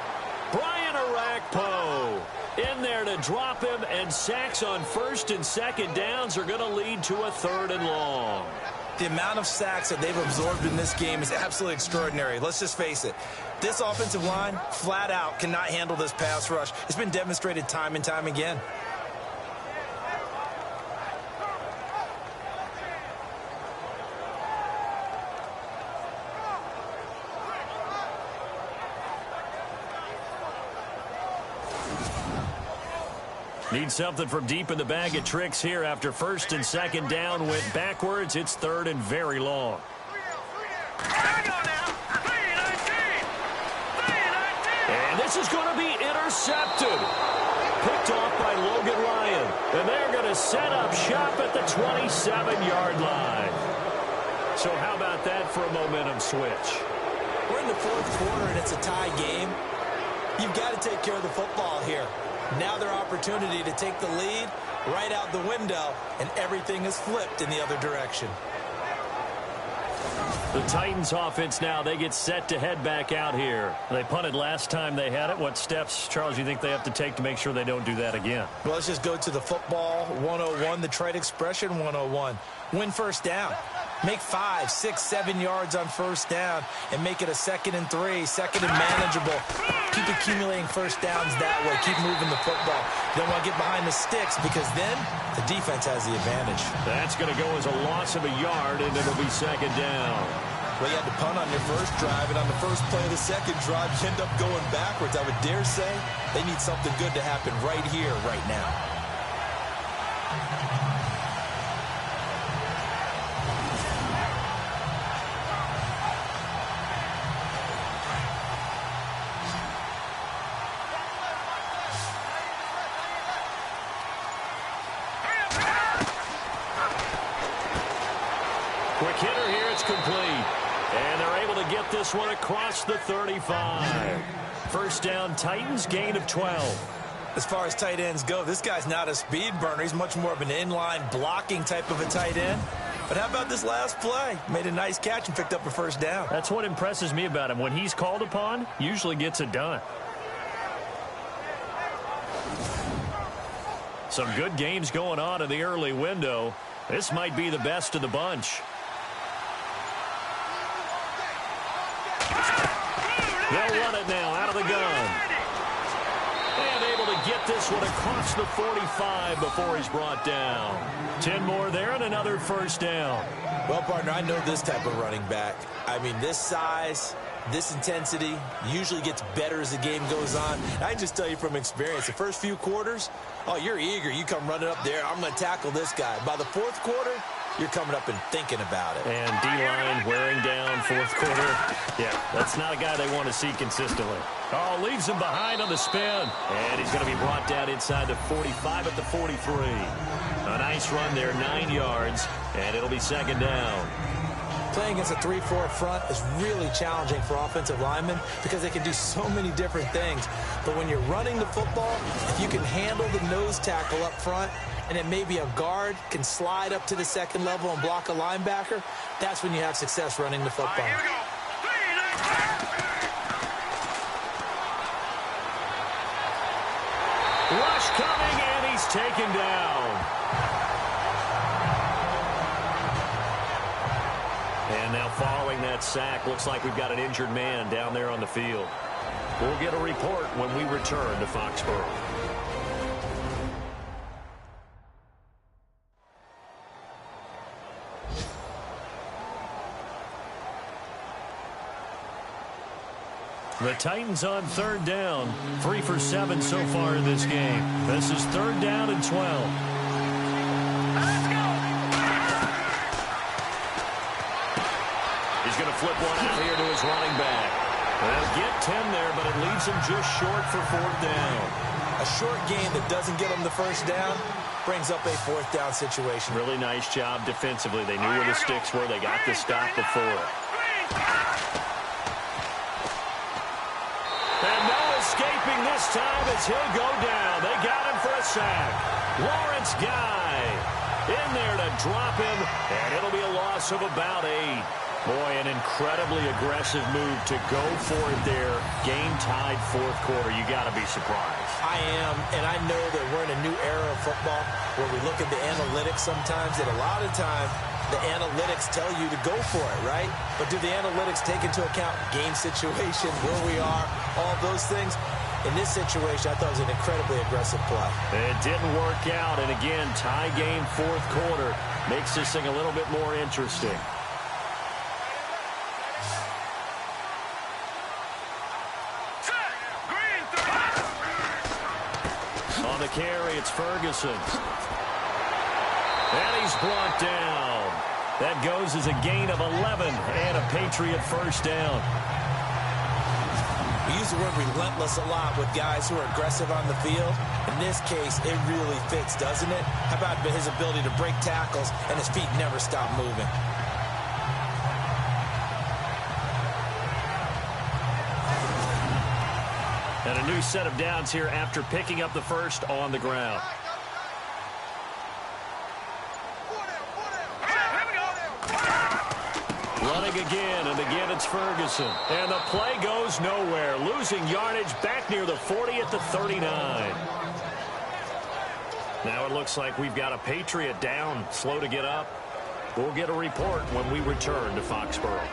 A: Brian Arakpo in there to drop him, and sacks on first and second downs are going to lead to a 3rd and long.
B: The amount of sacks that they've absorbed in this game is absolutely extraordinary. Let's just face it. This offensive line, flat out, cannot handle this pass rush. It's been demonstrated time and time again.
A: Need something from deep in the bag of tricks here after first and second down went backwards. It's 3rd and very long. And this is going to be intercepted. Picked off by Logan Ryan. And they're going to set up shop at the 27-yard line. So how about that for a momentum switch?
B: We're in the 4th quarter, and it's a tie game. You've got to take care of the football here. Now their opportunity to take the lead right out the window, and everything is flipped in the other direction.
A: The Titans offense now, they get set to head back out here.
D: They punted last time they had it. What steps, Charles, you think they have to take to make sure they don't do that again?
B: Well, let's just go to the football 101, the trite expression 101. Win first down. Make 5, 6, 7 yards on first down and make it a 2nd and 3, 2nd and manageable. Keep accumulating first downs that way. Keep moving the football. You don't want to get behind the sticks because then the defense has the advantage.
A: That's going to go as a loss of a yard, and it'll be 2nd down.
B: Well, you had to punt on your first drive, and on the first play of the second drive, you end up going backwards. I would dare say they need something good to happen right here, right now.
A: Quick hitter here, it's complete. And they're able to get this one across the 35. First down, Titans, gain of 12.
B: As far as tight ends go, this guy's not a speed burner. He's much more of an inline blocking type of a tight end. But how about this last play? Made a nice catch and picked up a first down.
D: That's what impresses me about him. When he's called upon, usually gets it done. Some good games going on in the early window. This might be the best of the bunch. They'll run it now out of the gun. And able to get this one across the 45 before he's brought down. 10 more there and another first down.
B: Well, partner, I know this type of running back. I mean, this size, this intensity usually gets better as the game goes on. I can just tell you from experience, the first few quarters, oh, you're eager. You come running up there. I'm going to tackle this guy. By the 4th quarter, you're coming up and thinking about it.
D: And D-line wearing down 4th quarter. Yeah, that's not a guy they want to see consistently.
A: Oh, leaves him behind on the spin. And he's going to be brought down inside the 45 at the 43. A nice run there, 9 yards, and it'll be 2nd down.
B: Playing against a 3-4 front is really challenging for offensive linemen because they can do so many different things. But when you're running the football, if you can handle the nose tackle up front, and then maybe a guard can slide up to the 2nd level and block a linebacker, that's when you have success running the football.
A: Rush coming, and he's taken down. And now following that sack, looks like we've got an injured man down there on the field. We'll get a report when we return to Foxborough. The Titans on 3rd down. 3 for 7 so far in this game. This is 3rd down and 12. He's going to flip one out here to his running back. They'll get 10 there, but it leaves him just short for 4th down.
B: A short gain that doesn't get him the first down brings up a 4th down situation.
A: Really nice job defensively. They knew where the sticks were. They got the stop before. And no escaping this time as he'll go down. They got him for a sack. Lawrence Guy in there to drop him, and it'll be a loss of about 8. Boy, an incredibly aggressive move to go for it there. Game-tied fourth quarter. You got to be surprised.
B: I am, and I know that we're in a new era of football where we look at the analytics sometimes, and a lot of time the analytics tell you to go for it, right? But do the analytics take into account game situation, where we are, all those things? In this situation, I thought it was an incredibly aggressive play.
A: It didn't work out, and again, tie game fourth quarter makes this thing a little bit more interesting. On the carry, it's Ferguson. And he's brought down. That goes as a gain of 11 and a Patriot first down.
B: We use the word relentless a lot with guys who are aggressive on the field. In this case, it really fits, doesn't it? How about his ability to break tackles and his feet never stop moving?
A: And a new set of downs here after picking up the first on the ground. Running again, and again it's Ferguson. And the play goes nowhere. Losing yardage back near the 40 at the 39. Now it looks like we've got a Patriot down, slow to get up. We'll get a report when we return to Foxborough.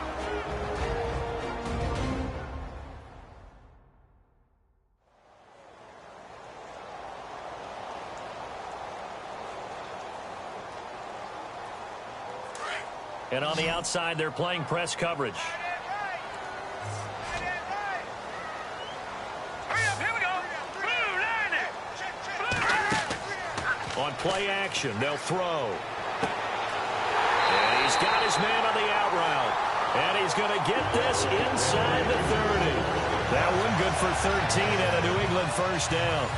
A: And on the outside, they're playing press coverage. On play action, they'll throw. And he's got his man on the out route. And he's going to get this inside the 30. That one good for 13 and a New England first down.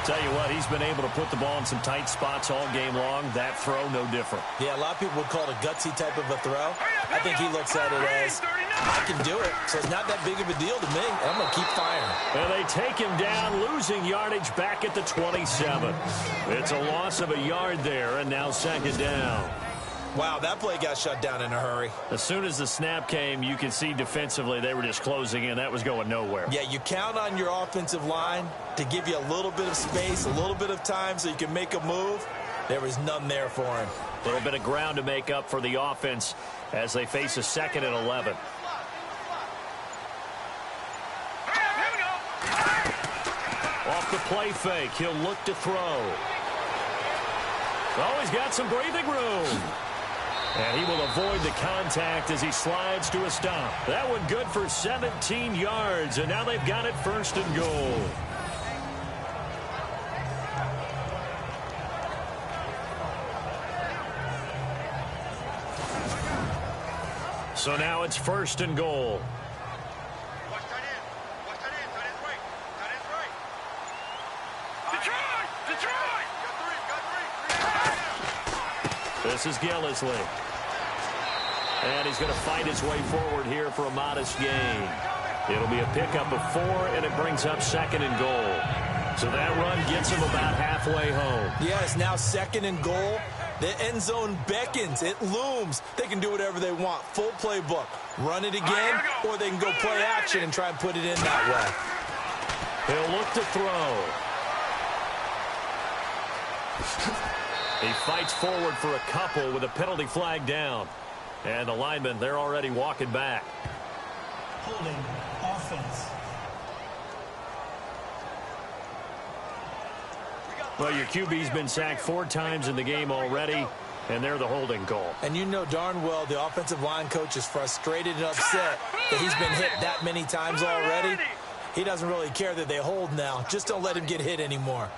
A: Tell you what, he's been able to put the ball in some tight spots all game long. That throw, no different.
B: Yeah, a lot of people would call it a gutsy type of a throw. I think he looks at it as, I can do it, so it's not that big of a deal to me. I'm going to keep firing.
A: And they take him down, losing yardage back at the 27. It's a loss of a yard there, and now second down.
B: Wow, that play got shut down in a hurry.
A: As soon as the snap came, you could see defensively they were just closing in. That was going nowhere.
B: Yeah, you count on your offensive line to give you a little bit of space, a little bit of time so you can make a move. There was none there for him.
A: A little bit of ground to make up for the offense as they face a second and 11. Off the play fake, he'll look to throw. Oh, he's got some breathing room. And he will avoid the contact as he slides to a stop. That one good for 17 yards, and now they've got it first and goal. So now it's first and goal. This is Gillisley. And he's going to fight his way forward here for a modest gain. It'll be a pickup of 4, and it brings up second and goal. So that run gets him about halfway home.
B: Yes, now second and goal. The end zone beckons. It looms. They can do whatever they want. Full playbook. Run it again, or they can go play action and try and put it in that way.
A: He'll look to throw. He fights forward for a couple with a penalty flag down. And the linemen, they're already walking back.
F: Holding offense.
A: Well, your QB's been sacked 4 times in the game already, and they're the holding call.
B: And you know darn well the offensive line coach is frustrated and upset that he's been hit that many times already. He doesn't really care that they hold now. Just don't let him get hit anymore.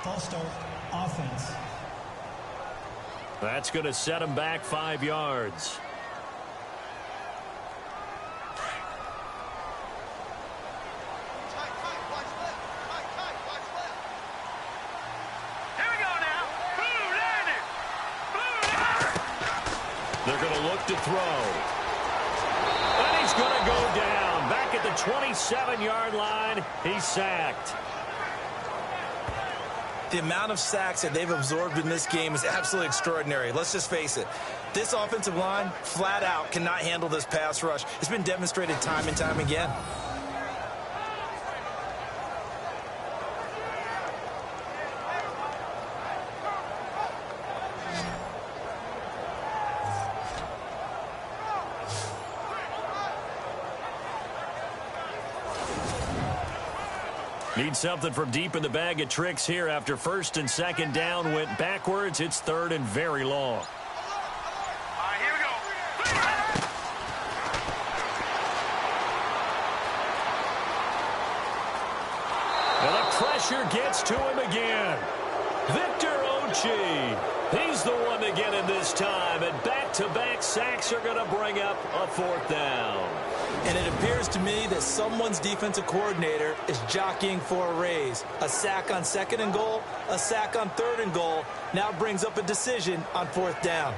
F: False start, offense.
A: That's going to set him back 5 yards. They're going to look to throw. And he's going to go down. Back at the 27-yard line, he's sacked.
B: The amount of sacks that they've absorbed in this game is absolutely extraordinary. Let's just face it. This offensive line, flat out, cannot handle this pass rush. It's been demonstrated time and time again.
A: Need something from deep in the bag of tricks here after first and second down went backwards. It's third and very long.
C: Here we go.
A: And the pressure gets to him again. Victor Ochi. He's the one to get him this time. And back-to-back sacks are going to bring up a fourth down.
B: And it appears to me that someone's defensive coordinator is jockeying for a raise. A sack on second and goal, a sack on third and goal, now brings up a decision on fourth down.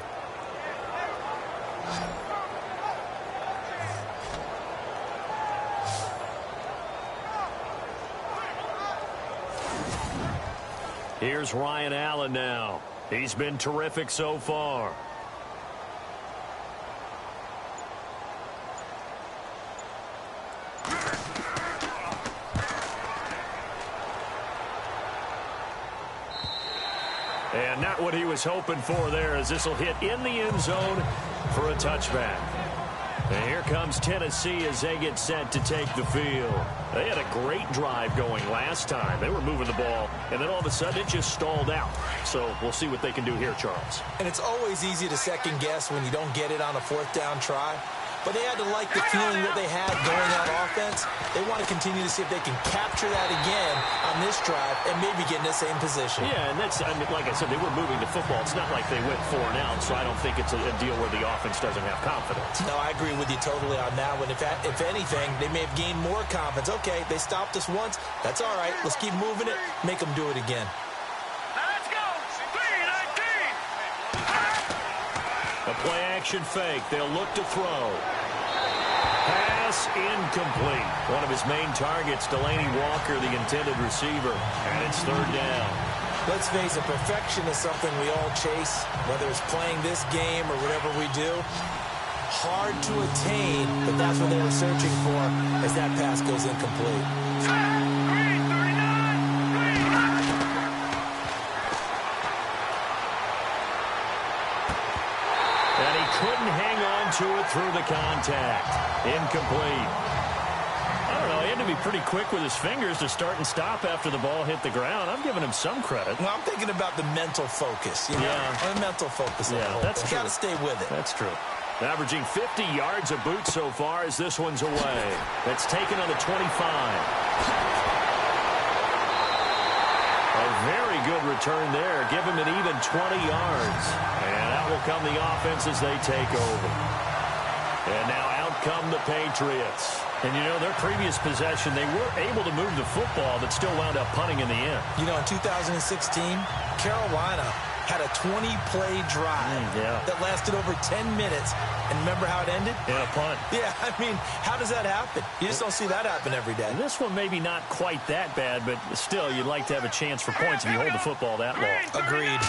A: Here's Ryan Allen now. He's been terrific so far. And not what he was hoping for there, as this will hit in the end zone for a touchback. And here comes Tennessee as they get set to take the field. They had a great drive going last time. They were moving the ball, and then all of a sudden it just stalled out. So we'll see what they can do here, Charles.
B: And it's always easy to second guess when you don't get it on a fourth down try. But they had to like the feeling that they had going on offense. They want to continue to see if they can capture that again on this drive and maybe get in the same position.
A: Yeah, and that's, I mean, like I said, they were moving the football. It's not like they went 4 and out, so I don't think it's a deal where the offense doesn't have confidence.
B: No, I agree with you totally on that one. If anything, they may have gained more confidence. Okay, they stopped us once. That's all right. Let's keep moving it. Make them do it again.
C: Let's go. 3-19.
A: A play-action fake. They'll look to throw. Pass incomplete. One of his main targets, Delaney Walker, the intended receiver. And it's third down.
B: Let's face it, perfection is something we all chase, whether it's playing this game or whatever we do. Hard to attain, but that's what they were searching for as that pass goes incomplete.
A: Couldn't hang on to it through the contact. Incomplete. I don't know. He had to be pretty quick with his fingers to start and stop after the ball hit the ground. I'm giving him some credit.
B: Well, I'm thinking about the mental focus. You know?
A: Yeah.
B: The mental focus.
A: Yeah, that's true.
B: You got to stay with it.
A: That's true. Averaging 50 yards a boot so far as this one's away. That's taken on the 25. A very good return there. Give him an even 20 yards. And out will come the offense as they take over. And now out come the Patriots. And, you know, their previous possession, they were able to move the football, but still wound up punting in the end.
B: You know, in 2016, Carolina had a 20-play drive that lasted over 10 minutes. And remember how it ended?
A: Yeah, a punt.
B: Yeah, I mean, how does that happen? You just don't see that happen every day.
A: And this one maybe not quite that bad, but still, you'd like to have a chance for points if you hold the football that long.
B: Agreed.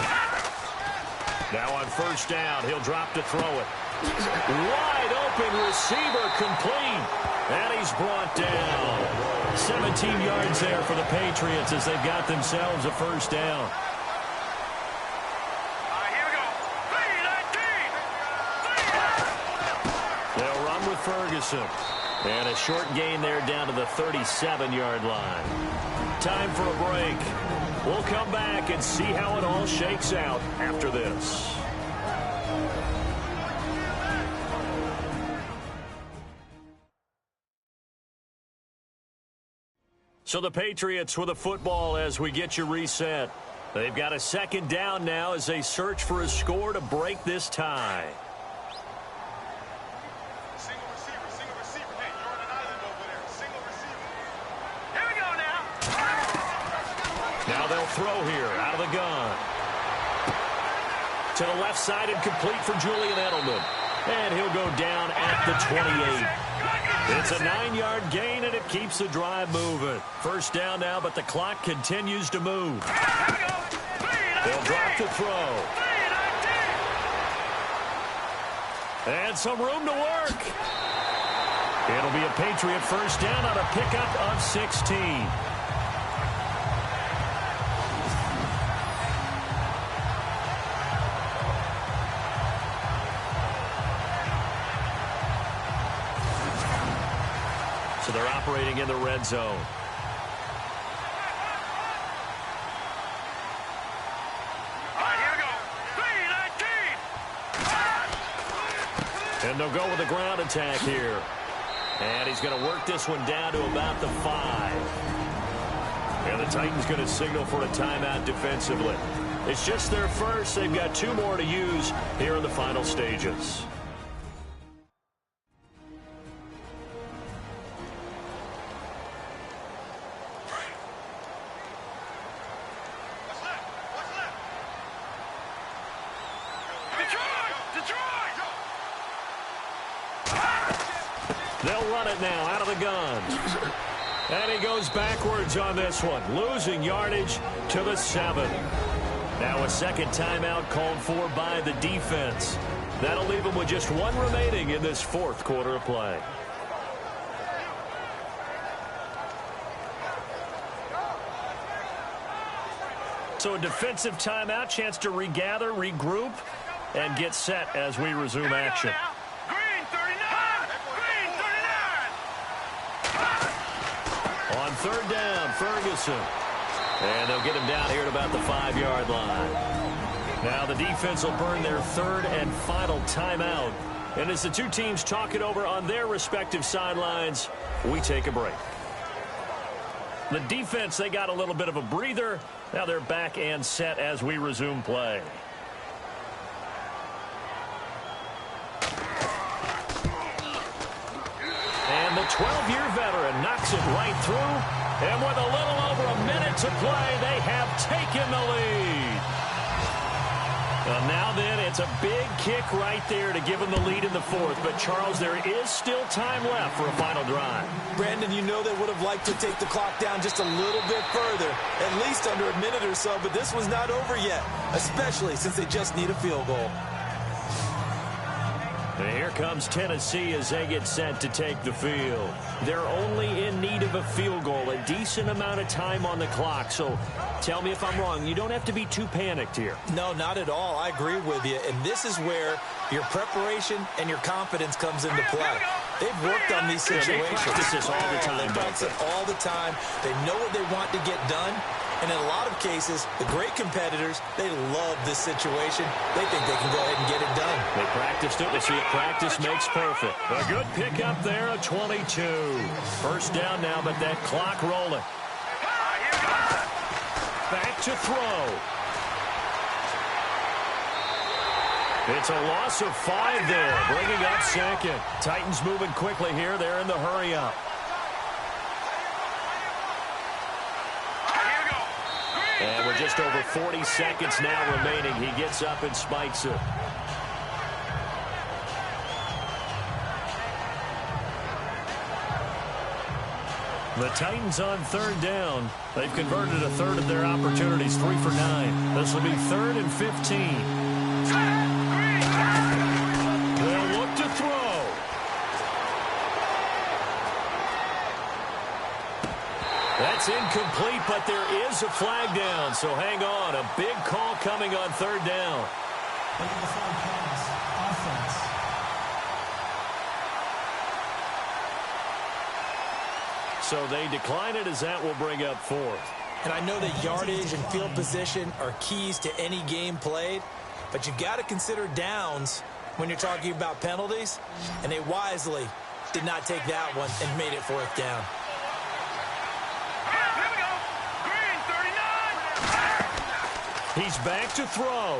A: Now on first down, he'll drop to throw it. Wide open receiver complete. And he's brought down. 17 yards there for the Patriots as they've got themselves a first down. They'll run with Ferguson. And a short gain there down to the 37-yard line. Time for a break. We'll come back and see how it all shakes out after this. So the Patriots with a football as we get you reset. They've got a second down now as they search for a score to break this tie.
C: Single receiver. Hey, you're on an island over there. Single receiver. Here we go now.
A: Now they'll throw here out of the gun. To the left side and complete for Julian Edelman. And he'll go down at the 28. It's a 9-yard gain, and it keeps the drive moving. First down now, but the clock continues to move. They'll drop to throw. And some room to work. It'll be a Patriot first down on a pickup of 16. So they're operating in the red zone. And they'll go with a ground attack here. And he's going to work this one down to about the 5. And the Titans going to signal for a timeout defensively. It's just their first. They've got 2 more to use here in the final stages. They'll run it now out of the gun. And he goes backwards on this one, losing yardage to the 7. Now a second timeout called for by the defense. That'll leave him with just 1 remaining in this 4th quarter of play. So a defensive timeout, chance to regather, regroup, and get set as we resume action. On third down, Ferguson. And they'll get him down here at about the 5-yard line. Now the defense will burn their 3rd and final timeout. And as the 2 teams talk it over on their respective sidelines, we take a break. The defense, they got a little bit of a breather. Now they're back and set as we resume play. And the 12-year veteran knocks it right through. And with a little over a minute to play, they have taken the lead. Well, now then, it's a big kick right there to give them the lead in the 4th. But, Charles, there is still time left for a final drive.
B: Brandon, you know they would have liked to take the clock down just a little bit further, at least under a minute or so. But this one's not over yet, especially since they just need a field goal.
A: And here comes Tennessee as they get set to take the field. They're only in need of a field goal, a decent amount of time on the clock. So tell me if I'm wrong. You don't have to be too panicked here.
B: No, not at all. I agree with you. And this is where your preparation and your confidence comes into play. They've worked on these situations.
A: They practice this all the time.
B: They practice it all the time. They know what they want to get done. And in a lot of cases, the great competitors, they love this situation. They think they can go ahead and get it done.
A: They practiced it. They see it. Practice makes perfect. A good pickup there, a 22. First down now, but that clock rolling. Back to throw. It's a loss of 5 there, bringing up 2nd. Titans moving quickly here. They're in the hurry-up. And with just over 40 seconds now remaining, he gets up and spikes it. The Titans on 3rd down. They've converted a 1/3 of their opportunities, 3 for 9. This will be 3rd and 15. They'll look to throw. That's incomplete, but there is a flag down, so hang on. A big call coming on 3rd down.
F: Offense.
A: So they decline it as that will bring up 4th.
B: And I know that yardage and field position are keys to any game played, but you've got to consider downs when you're talking about penalties, and they wisely did not take that one and made it 4th down.
A: He's back to throw.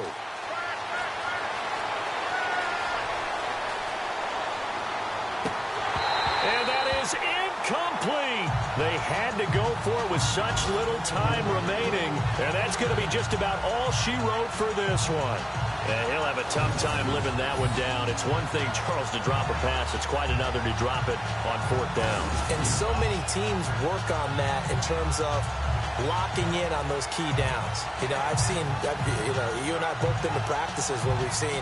A: And that is incomplete. They had to go for it with such little time remaining. And that's going to be just about all she wrote for this one. And he'll have a tough time living that one down. It's one thing, Charles, to drop a pass. It's quite another to drop it on 4th down.
B: And so many teams work on that in terms of locking in on those key downs. I've seen, you and I both been to practices where we've seen,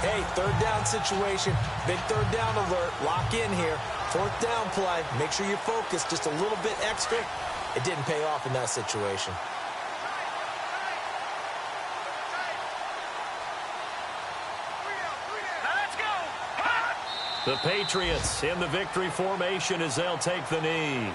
B: hey, 3rd down situation, big 3rd down alert, lock in here, 4th down play, make sure you focus just a little bit extra. It didn't pay off in that situation.
A: The Patriots in the victory formation as they'll take the knee.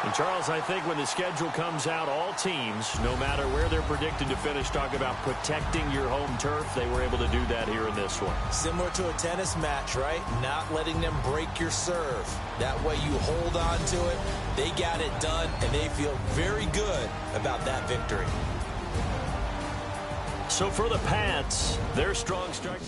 A: And Charles, I think when the schedule comes out, all teams, no matter where they're predicted to finish, talk about protecting your home turf. They were able to do that here in this one.
B: Similar to a tennis match, right? Not letting them break your serve. That way you hold on to it. They got it done, and they feel very good about that victory.
A: So for the Pats, their strong start.